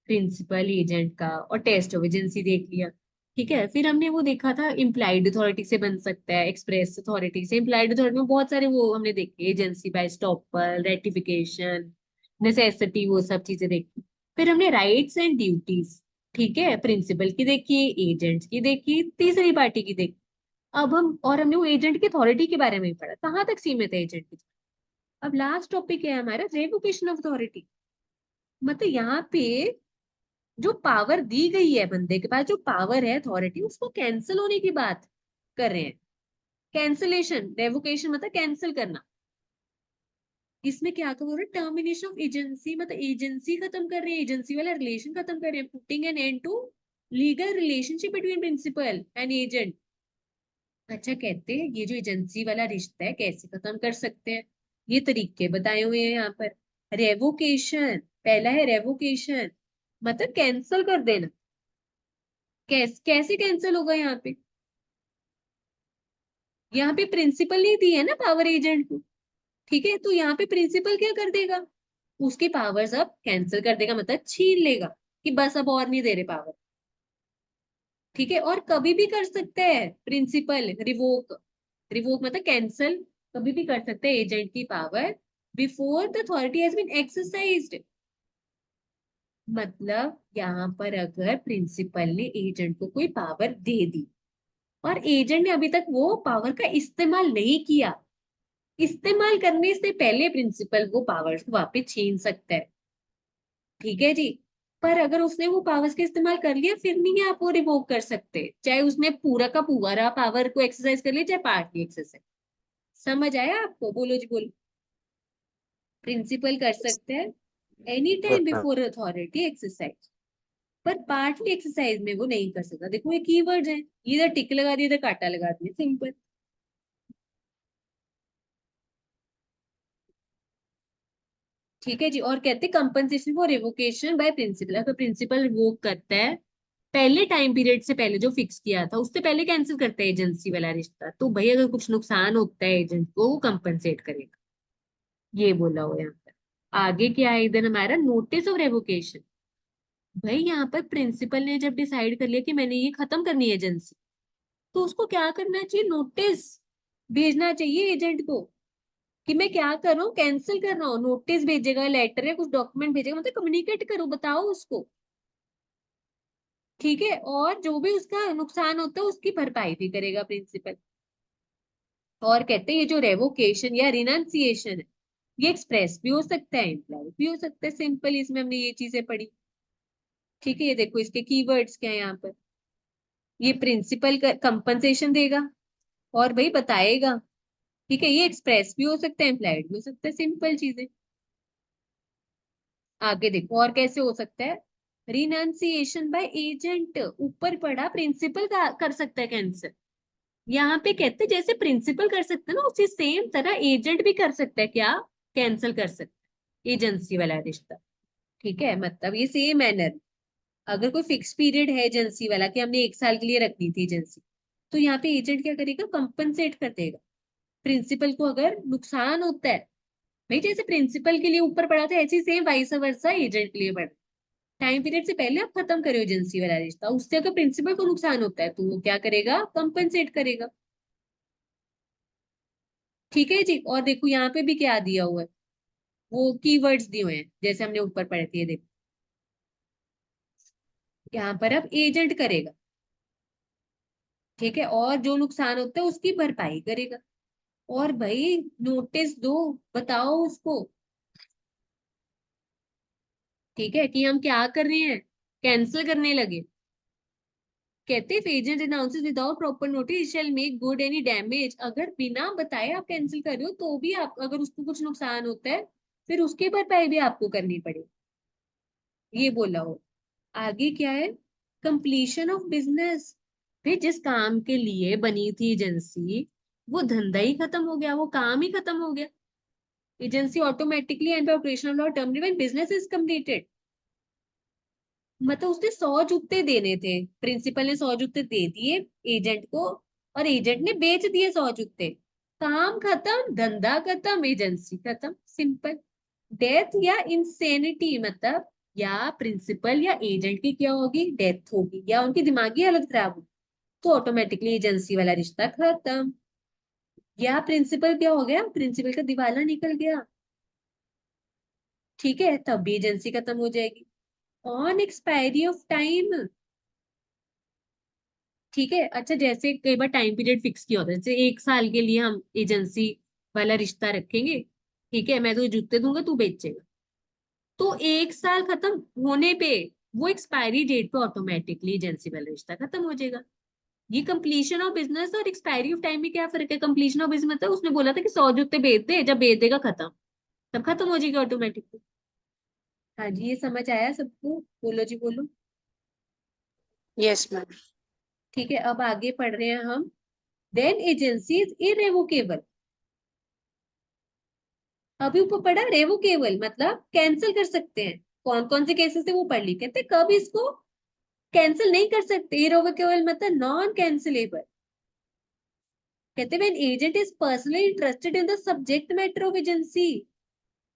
प्रिंसिपल, एजेंट का, और टेस्ट ऑफ एजेंसी देख लिया। ठीक है, फिर हमने वो देखा था इम्प्लाइड अथॉरिटी से बन सकता है, एक्सप्रेस अथॉरिटी से। इम्प्लाइड अथॉरिटी में बहुत सारे वो हमने देखे, agency bye stopper, ratification, necessity, वो सब चीजें देखी। फिर हमने राइट्स एंड ड्यूटीज, ठीक है, प्रिंसिपल की देखी, एजेंट की देखी, तीसरी पार्टी की देखी। अब हमने वो एजेंट की अथॉरिटी के बारे में भी पढ़ा, कहाँ तक सीमित है एजेंट की। अब लास्ट टॉपिक है हमारा रेवोकेशन ऑफ अथॉरिटी। मतलब यहाँ पे जो पावर दी गई है, बंदे के पास जो पावर है, अथॉरिटी, उसको कैंसिल होने की बात कर रहे हैं। कैंसिलेशन, रेवोकेशन मतलब कैंसिल करना। इसमें क्या कर रहे हैं? टर्मिनेशन ऑफ एजेंसी, मतलब एजेंसी खत्म कर रहे हैं, एजेंसी वाला रिलेशन खत्म कर रहे हैं, putting an end to legal relationship between principal and agent. अच्छा, कहते हैं ये जो एजेंसी वाला रिश्ता है कैसे खत्म कर सकते हैं, ये तरीके बताए हुए हैं यहाँ पर। रेवोकेशन, पहला है रेवोकेशन, मतलब कैंसिल कर देना। कैसे कैंसिल होगा यहाँ पे? यहाँ पे प्रिंसिपल नहीं दी है ना पावर एजेंट को। ठीक है, तो यहाँ पे प्रिंसिपल क्या कर देगा? उसकी पावर्स अब कैंसिल कर देगा, मतलब छीन लेगा कि बस अब और नहीं दे रहे पावर। ठीक है, और कभी भी कर सकते हैं प्रिंसिपल रिवोक। रिवोक मतलब कैंसिल, कभी भी कर सकते हैं एजेंट की power before the authority has been exercised. मतलब यहाँ पर अगर प्रिंसिपल ने एजेंट को कोई पावर दे दी और एजेंट ने अभी तक वो पावर का इस्तेमाल नहीं किया, इस्तेमाल करने से पहले प्रिंसिपल वो पावर्स को वापस छीन सकता है। ठीक है जी। पर अगर उसने वो पावर्स का इस्तेमाल कर लिया, फिर नहीं आप वो रिवोक कर सकते, चाहे उसने पूरा का पूरा पावर को एक्सरसाइज कर लिया, चाहे पार्टली एक्सरसाइज। समझ आया आपको? बोलो जी बोलो। प्रिंसिपल कर सकते हैं any time before authority exercise, पर पार्टली एक्सरसाइज में वो नहीं कर सकता। देखो ये कीवर्ड्स हैं, इधर टिक लगा दिया, इधर काटा लगा दिया, सिंपल। ठीक है जी, और कहते हैं compensation for revocation by principal. अगर प्रिंसिपल रिवोक करता है पहले टाइम पीरियड से पहले जो फिक्स किया था, उससे पहले कैंसिल करता है एजेंसी वाला रिश्ता, तो भाई अगर कुछ नुकसान होता है एजेंट को, वो कंपनसेट करेगा। ये बोला हुआ है यहाँ पर। आगे क्या है इधर हमारा? Notice of revocation. भाई यहाँ पर प्रिंसिपल ने जब डिसाइड कर लिया कि मैंने ये खत्म करनी है एजेंसी, तो उसको क्या करना चाहिए? नोटिस भेजना चाहिए एजेंट को कि मैं क्या कर रहा हूँ, कैंसिल कर रहा हूँ। नोटिस भेजेगा, लेटर या कुछ डॉक्यूमेंट भेजेगा, मतलब कम्युनिकेट करो, बताओ उसको। ठीक है, और जो भी उसका नुकसान होता है उसकी भरपाई भी करेगा प्रिंसिपल। और कहते हैं ये जो रेवोकेशन या रिनाउंसिएशन है, ये एक्सप्रेस भी हो सकता है, इम्प्लाई भी हो सकता है। सिंपल, इसमें हमने ये चीजें पढ़ी। ठीक है, ये देखो इसके कीवर्ड्स क्या है यहाँ पर। ये प्रिंसिपल का कंपनसेशन देगा और भाई बताएगा। ठीक है, ये एक्सप्रेस भी हो सकता है, इम्प्लाइड भी हो सकता है, सिंपल चीजें। आगे देखो और कैसे हो सकता है। रिनाउंसिएशन बाय एजेंट, ऊपर पढ़ा प्रिंसिपल का कर सकता है कैंसिल। यहाँ पे कहते हैं जैसे प्रिंसिपल कर सकते हैं ना, उसी सेम तरह एजेंट भी कर सकता है, क्या? कैंसिल कर सकता है एजेंसी वाला रिश्ता। ठीक है, मतलब ये सेम मैनर। अगर कोई फिक्स पीरियड है एजेंसी वाला कि हमने 1 साल के लिए रखनी थी एजेंसी, तो यहाँ पे एजेंट क्या करेगा? कंपनसेट कर देगा प्रिंसिपल को अगर नुकसान होता है। भाई जैसे प्रिंसिपल के लिए ऊपर पड़ा था, ऐसे ही सेम वाइस वर्सा एजेंट के लिए पड़ा। टाइम पीरियड से पहले आप खत्म करो एजेंसी वाला रिश्ता, उससे अगर प्रिंसिपल को नुकसान होता है तो वो क्या करेगा? कंपनसेट करेगा। ठीक है जी, और देखो यहाँ पे भी क्या दिया हुआ है, वो कीवर्ड्स दिए हुए हैं जैसे हमने ऊपर पढ़े थे। ये देखो यहाँ पर अब एजेंट करेगा। ठीक है, और जो नुकसान होता है उसकी भरपाई करेगा। और भाई नोटिस दो, बताओ उसको। ठीक है, कि हम क्या कर रहे हैं, कैंसिल करने लगे। कहते हैं agent announces without proper notice shall make good any damage. अगर बिना बताए आप कैंसिल कर रहे हो तो भी आप, अगर उसको कुछ नुकसान होता है, फिर उसकी भरपाई भी आपको करनी पड़ेगी। ये बोला हो। आगे क्या है? Completion of business. फिर जिस काम के लिए बनी थी एजेंसी, वो धंधा ही खत्म हो गया, वो काम ही खत्म हो गया। Agency automatically end by operational law terminate when business is completed. मतलब उसने 100 जूते देने थे, प्रिंसिपल ने 100 जूते दे दिए एजेंट को, और एजेंट ने बेच दिए 100 जूते। काम खत्म, धंधा खत्म, एजेंसी खत्म, सिंपल। डेथ या इंसेनिटी मतलब या प्रिंसिपल या एजेंट की क्या होगी, डेथ होगी, या उनकी दिमागी हालत खराब होगी, तो ऑटोमेटिकली एजेंसी वाला रिश्ता खत्म। या प्रिंसिपल क्या हो गया, प्रिंसिपल का दिवाला निकल गया, ठीक है, तब भी एजेंसी खत्म हो जाएगी। ऑन एक्सपायरी ऑफ टाइम, ठीक है। अच्छा, जैसे कई बार टाइम पीरियड फिक्स किया होता है, जैसे 1 साल के लिए हम एजेंसी वाला रिश्ता रखेंगे, ठीक है, मैं तुझे जूते दूंगा, तू बेचेगा, तो 1 साल खत्म होने पे वो एक्सपायरी डेट पे ऑटोमेटिकली एजेंसी वाला रिश्ता खत्म हो जाएगा। ये कंप्लीशन ऑफ बिजनेस और एक्सपायरी ऑफ टाइम में क्या फर्क है? कंप्लीशन ऑफ बिजनेस मतलब उसने बोला था कि 100 जूते बेच दे, जब बेच देगा खत्म, तब खत्म हो जाएगी ऑटोमेटिकली। हाँ जी, ये समझ आया सबको? बोलो जी बोलो। Yes ma'am. ठीक है, अब आगे पढ़ रहे हैं हम। Then agency is irrevocable. अभी ऊपर पढ़ा रेवोकेबल मतलब कैंसिल कर सकते हैं। कौन कौन से केसेस है वो पढ़ ली, कहते कब इसको कैंसिल नहीं कर सकते। इरेवोकेबल मतलब नॉन कैंसिलेबल। कहते when agent is personally interested in the subject matter of agency,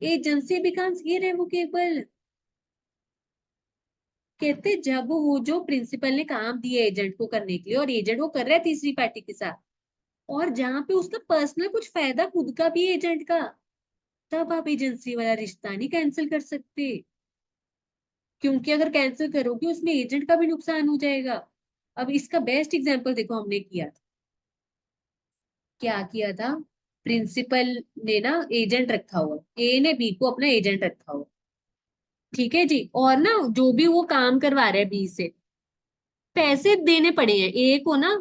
agency becomes irrevocable. कहते जब वो जो प्रिंसिपल ने काम दिया एजेंट को करने के लिए, और एजेंट वो कर रहा है तीसरी पार्टी के साथ, और जहां पे उसका पर्सनल कुछ फायदा खुद का भी है एजेंट का, तब आप एजेंसी वाला रिश्ता नहीं कैंसिल कर सकते, क्योंकि अगर कैंसिल करोगे उसमें एजेंट का भी नुकसान हो जाएगा। अब इसका बेस्ट एग्जांपल देखो, हमने किया था, क्या किया था, प्रिंसिपल ने ना एजेंट रखा हुआ, ए ने बी को अपना एजेंट रखा हुआ, ठीक है जी, और ना जो भी वो काम करवा रहा है बी से, पैसे देने पड़े हैं ए को ना,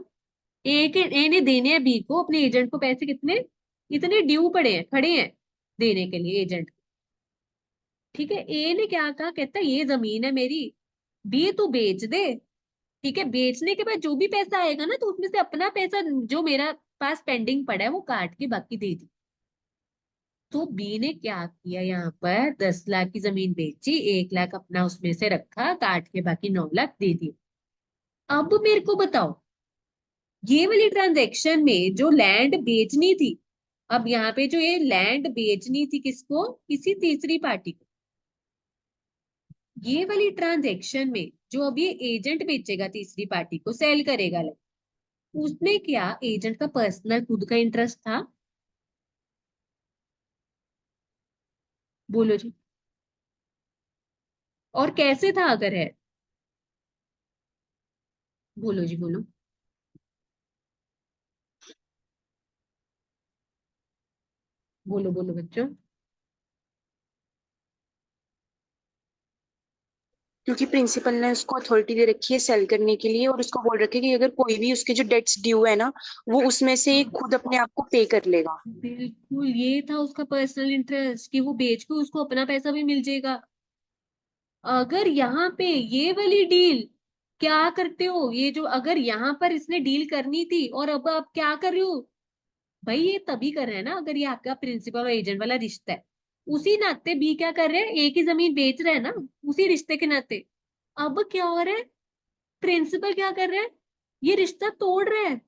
ए ने देने हैं बी को, अपने एजेंट को पैसे, कितने, इतने ड्यू पड़े हैं, खड़े हैं देने के लिए एजेंट, ठीक है। ए ने क्या कहा, कहता ये जमीन है मेरी, बी तू बेच दे, ठीक है, बेचने के बाद जो भी पैसा आएगा ना, तो उसमें से अपना पैसा जो मेरा पास पेंडिंग पड़ा है वो काट के बाकी दे दी। तो बी ने क्या किया, यहाँ पर 10 लाख की जमीन बेची, 1 लाख अपना उसमें से रखा, काट के बाकी 9 लाख दे दिए। अब मेरे को बताओ, ये वाली ट्रांजेक्शन में जो लैंड बेचनी थी, अब यहाँ पे जो ये लैंड बेचनी थी किसको, किसी तीसरी पार्टी को, ये वाली ट्रांजेक्शन में जो अब ये एजेंट बेचेगा तीसरी पार्टी को, सेल करेगा, उसमें क्या एजेंट का पर्सनल खुद का इंटरेस्ट था? बोलो जी। और कैसे था अगर है? बोलो जी बोलो। बोलो बोलो बच्चों। क्योंकि प्रिंसिपल ने उसको अथॉरिटी दे रखी है सेल करने के लिए, और उसको बोल रखा है कि अगर कोई भी उसके जो डेट्स ड्यू है ना, वो उसमें से खुद अपने आप को पे कर लेगा। बिल्कुल, ये था उसका पर्सनल इंटरेस्ट कि वो बेच के उसको अपना पैसा भी मिल जाएगा। अगर यहाँ पे ये वाली डील, क्या करते हो, ये जो अगर यहाँ पर इसने डील करनी थी और अब आप क्या कर रहे हो, भाई ये तभी कर रहे हैं ना अगर ये आपका प्रिंसिपल और एजेंट वाला रिश्ता है। उसी नाते बी क्या कर रहे हैं, एक ही जमीन बेच रहे हैं ना, उसी रिश्ते के नाते। अब क्या हो रहा है, प्रिंसिपल क्या कर रहे हैं, ये रिश्ता तोड़ रहे हैं।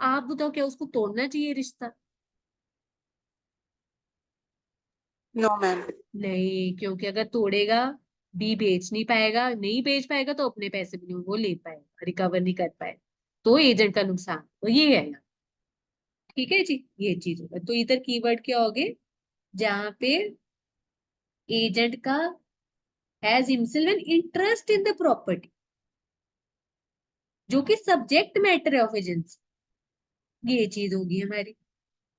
आप बताओ, क्या उसको तोड़ना चाहिए रिश्ता? No ma'am. नहीं, क्योंकि अगर तोड़ेगा, बी बेच नहीं पाएगा, नहीं बेच पाएगा तो अपने पैसे भी नहीं वो ले पाएगा, रिकवर नहीं कर पाएगा, तो एजेंट का नुकसान, तो ये है यहाँ। ठीक है जी, ये चीज होगा। तो इधर कीवर्ड क्या हो गए, जहाँ पे एजेंट का has himself an interest in the property, जो कि सब्जेक्ट मैटर है ऑफ एजेंसी, ये चीज होगी हमारी।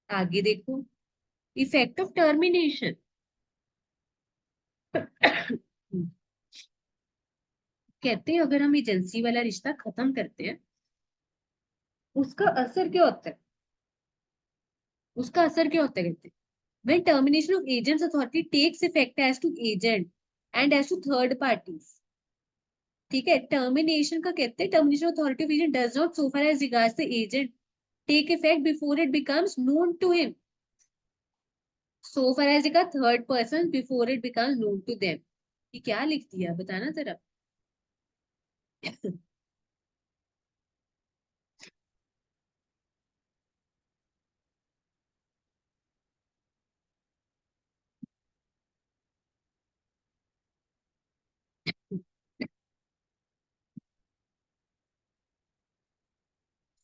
आगे देखो, इफेक्ट ऑफ टर्मिनेशन। कहते हैं अगर हम एजेंसी वाला रिश्ता खत्म करते हैं, उसका असर क्या होता है, उसका असर क्या होता है, कहते हैं when termination of agent's authority takes effect as to agent and as to third parties, ठीक है। टर्मिनेशन का कहते हैं termination authority of agent does not so far as regards the agent take effect before it becomes known to him. so far as a third person before it becomes known to them। ये क्या लिख दिया बताना जरा।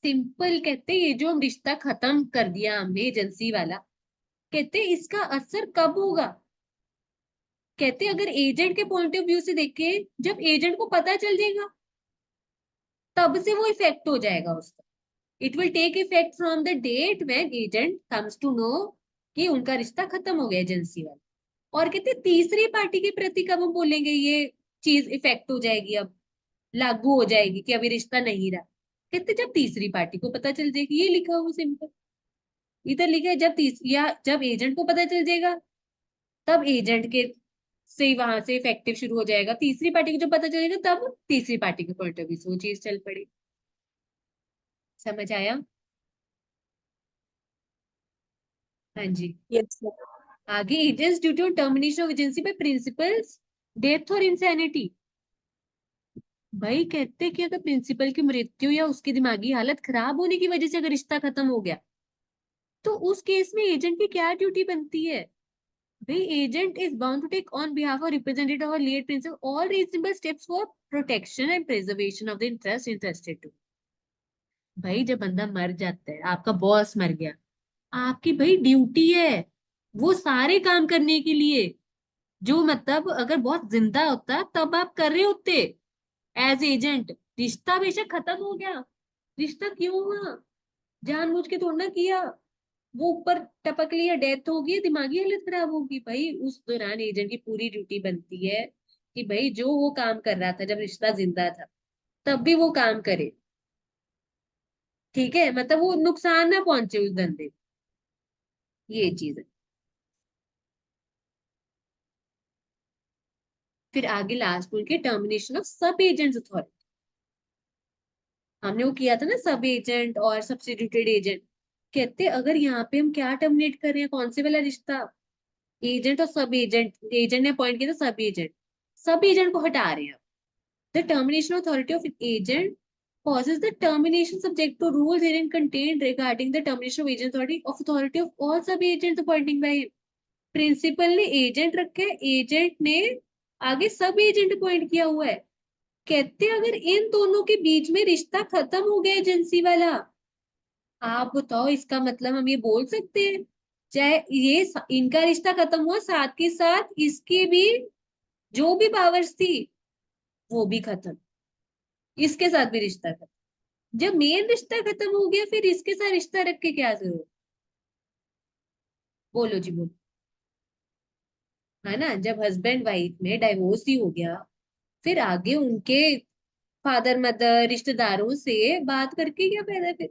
Simple कहते ये जो हम रिश्ता खत्म कर दिया हमने एजेंसी वाला, कहते इसका असर कब होगा। कहते अगर एजेंट के पॉइंट ऑफ व्यू से देखें, जब एजेंट को पता चल जाएगा तब से वो इफेक्ट हो जाएगा उसका। It will take effect from the date when agent comes to know कि उनका रिश्ता खत्म हो गया एजेंसी वाला। और कहते तीसरी पार्टी के प्रति कब हम बोलेंगे ये चीज इफेक्ट हो जाएगी, अब लागू हो जाएगी कि अभी रिश्ता नहीं रहा। कहते जब तीसरी पार्टी को पता चल जाएगी, ये लिखा हुआ सिंपल। इधर लिखा है जब या जब एजेंट को पता चल जाएगा तब एजेंट के से वहां से इफेक्टिव शुरू हो जाएगा, तीसरी पार्टी को जब पता चलेगा तब तीसरी पार्टी के पॉइंट ऑफ व्यू से वो चीज चल पड़ी। समझ आया। हाँ जी। यस। आगे agents due to termination of agency by principals, death और इंसैनिटी। भाई कहते कि अगर प्रिंसिपल की मृत्यु या उसकी दिमागी हालत खराब होने की वजह से अगर रिश्ता खत्म हो गया तो उस केस में एजेंट की क्या ड्यूटी बनती है। भाई agent is bound to take on behalf of representative और lead principal all reasonable steps for protection and preservation of the interest interested to. भाई जब बंदा मर जाता है, आपका बॉस मर गया, आपकी भाई ड्यूटी है वो सारे काम करने के लिए जो मतलब अगर बहुत जिंदा होता तब आप कर रहे होते एज एजेंट। रिश्ता बेशक खत्म हो गया, रिश्ता क्यों हुआ, जानबूझ के थोड़ा ना किया, वो ऊपर टपक लिया, डेथ होगी, दिमागी हालत खराब होगी। भाई उस दौरान एजेंट की पूरी ड्यूटी बनती है कि भाई जो वो काम कर रहा था जब रिश्ता जिंदा था तब भी वो काम करे। ठीक है, मतलब वो नुकसान ना पहुंचे उस धंधे को। ये चीज है। फिर आगे लास्ट पॉइंट के टर्मिनेशन ऑफ सब एजेंट्स अथॉरिटी। हमने वो किया था ना सब एजेंट और सब्स्टिट्यूटेड एजेंट। कहते अगर यहाँ पे हम क्या टर्मिनेट कर रहे हैं, कौन से वाला रिश्ता, एजेंट और सब एजेंट। एजेंट ने अपॉइंट किया था सब एजेंट को हटा रहे हैं। The termination authority of agent causes the termination subject to rules herein contained regarding the termination of agent authority of all sub agents appointing by him। Principal ने agent रखे, एजेंट ने आगे सब एजेंट अपॉइंट किया हुआ है। कहते अगर इन दोनों के बीच में रिश्ता खत्म हो गया एजेंसी वाला, आप बताओ इसका मतलब हम ये बोल सकते हैं चाहे ये इनका रिश्ता खत्म हुआ साथ के साथ इसकी भी जो भी पावर्स थी वो भी खत्म, इसके साथ भी रिश्ता खत्म। जब मेन रिश्ता खत्म हो गया फिर इसके साथ रिश्ता रख के क्या जरूरत। बोलो जी बोलो। है ना, जब हस्बैंड वाइफ में डाइवोर्स ही हो गया फिर आगे उनके फादर मदर रिश्तेदारों से बात करके क्या फायदा फिर।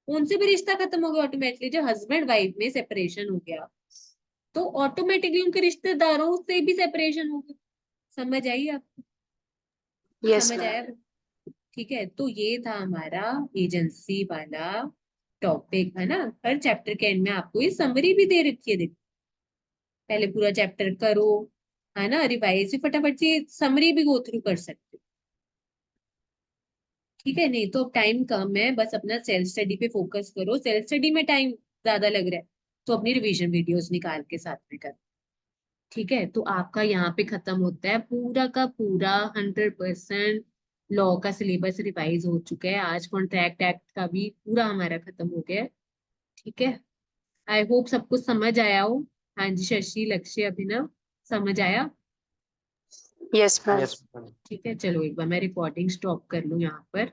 उनसे भी रिश्ता खत्म हो गया ऑटोमेटिकली। जब हस्बैंड वाइफ में सेपरेशन हो गया तो ऑटोमेटिकली उनके रिश्तेदारों से भी सेपरेशन हो गया। समझ आई आपको। यस समझ मैम। आया। ठीक है, तो ये था हमारा एजेंसी वाला टॉपिक। है ना, हर चैप्टर के एंड में आपको ये समरी भी दे रखी है। देखो पहले पूरा चैप्टर करो, है ना, रिवाइज भी फटाफट से समरी भी गो थ्रू कर सकते हो। ठीक है, नहीं तो टाइम कम है, बस अपना सेल्फ स्टडी पे फोकस करो। सेल्फ स्टडी में टाइम ज्यादा लग रहा है तो अपनी रिवीजन वीडियोस निकाल के साथ में कर। ठीक है, तो आपका यहाँ पे खत्म होता है पूरा का पूरा 100% लॉ का सिलेबस रिवाइज हो चुका है। आज कॉन्ट्रैक्ट एक्ट का भी पूरा हमारा खत्म हो गया है। ठीक है, आई होप सब कुछ समझ आया हो। हाँ जी, शशि लक्ष्य अभिनव, समझ आया। Yes ma'am. यस। ठीक है, चलो एक बार मैं रिकॉर्डिंग स्टॉप कर लूँ यहाँ पर।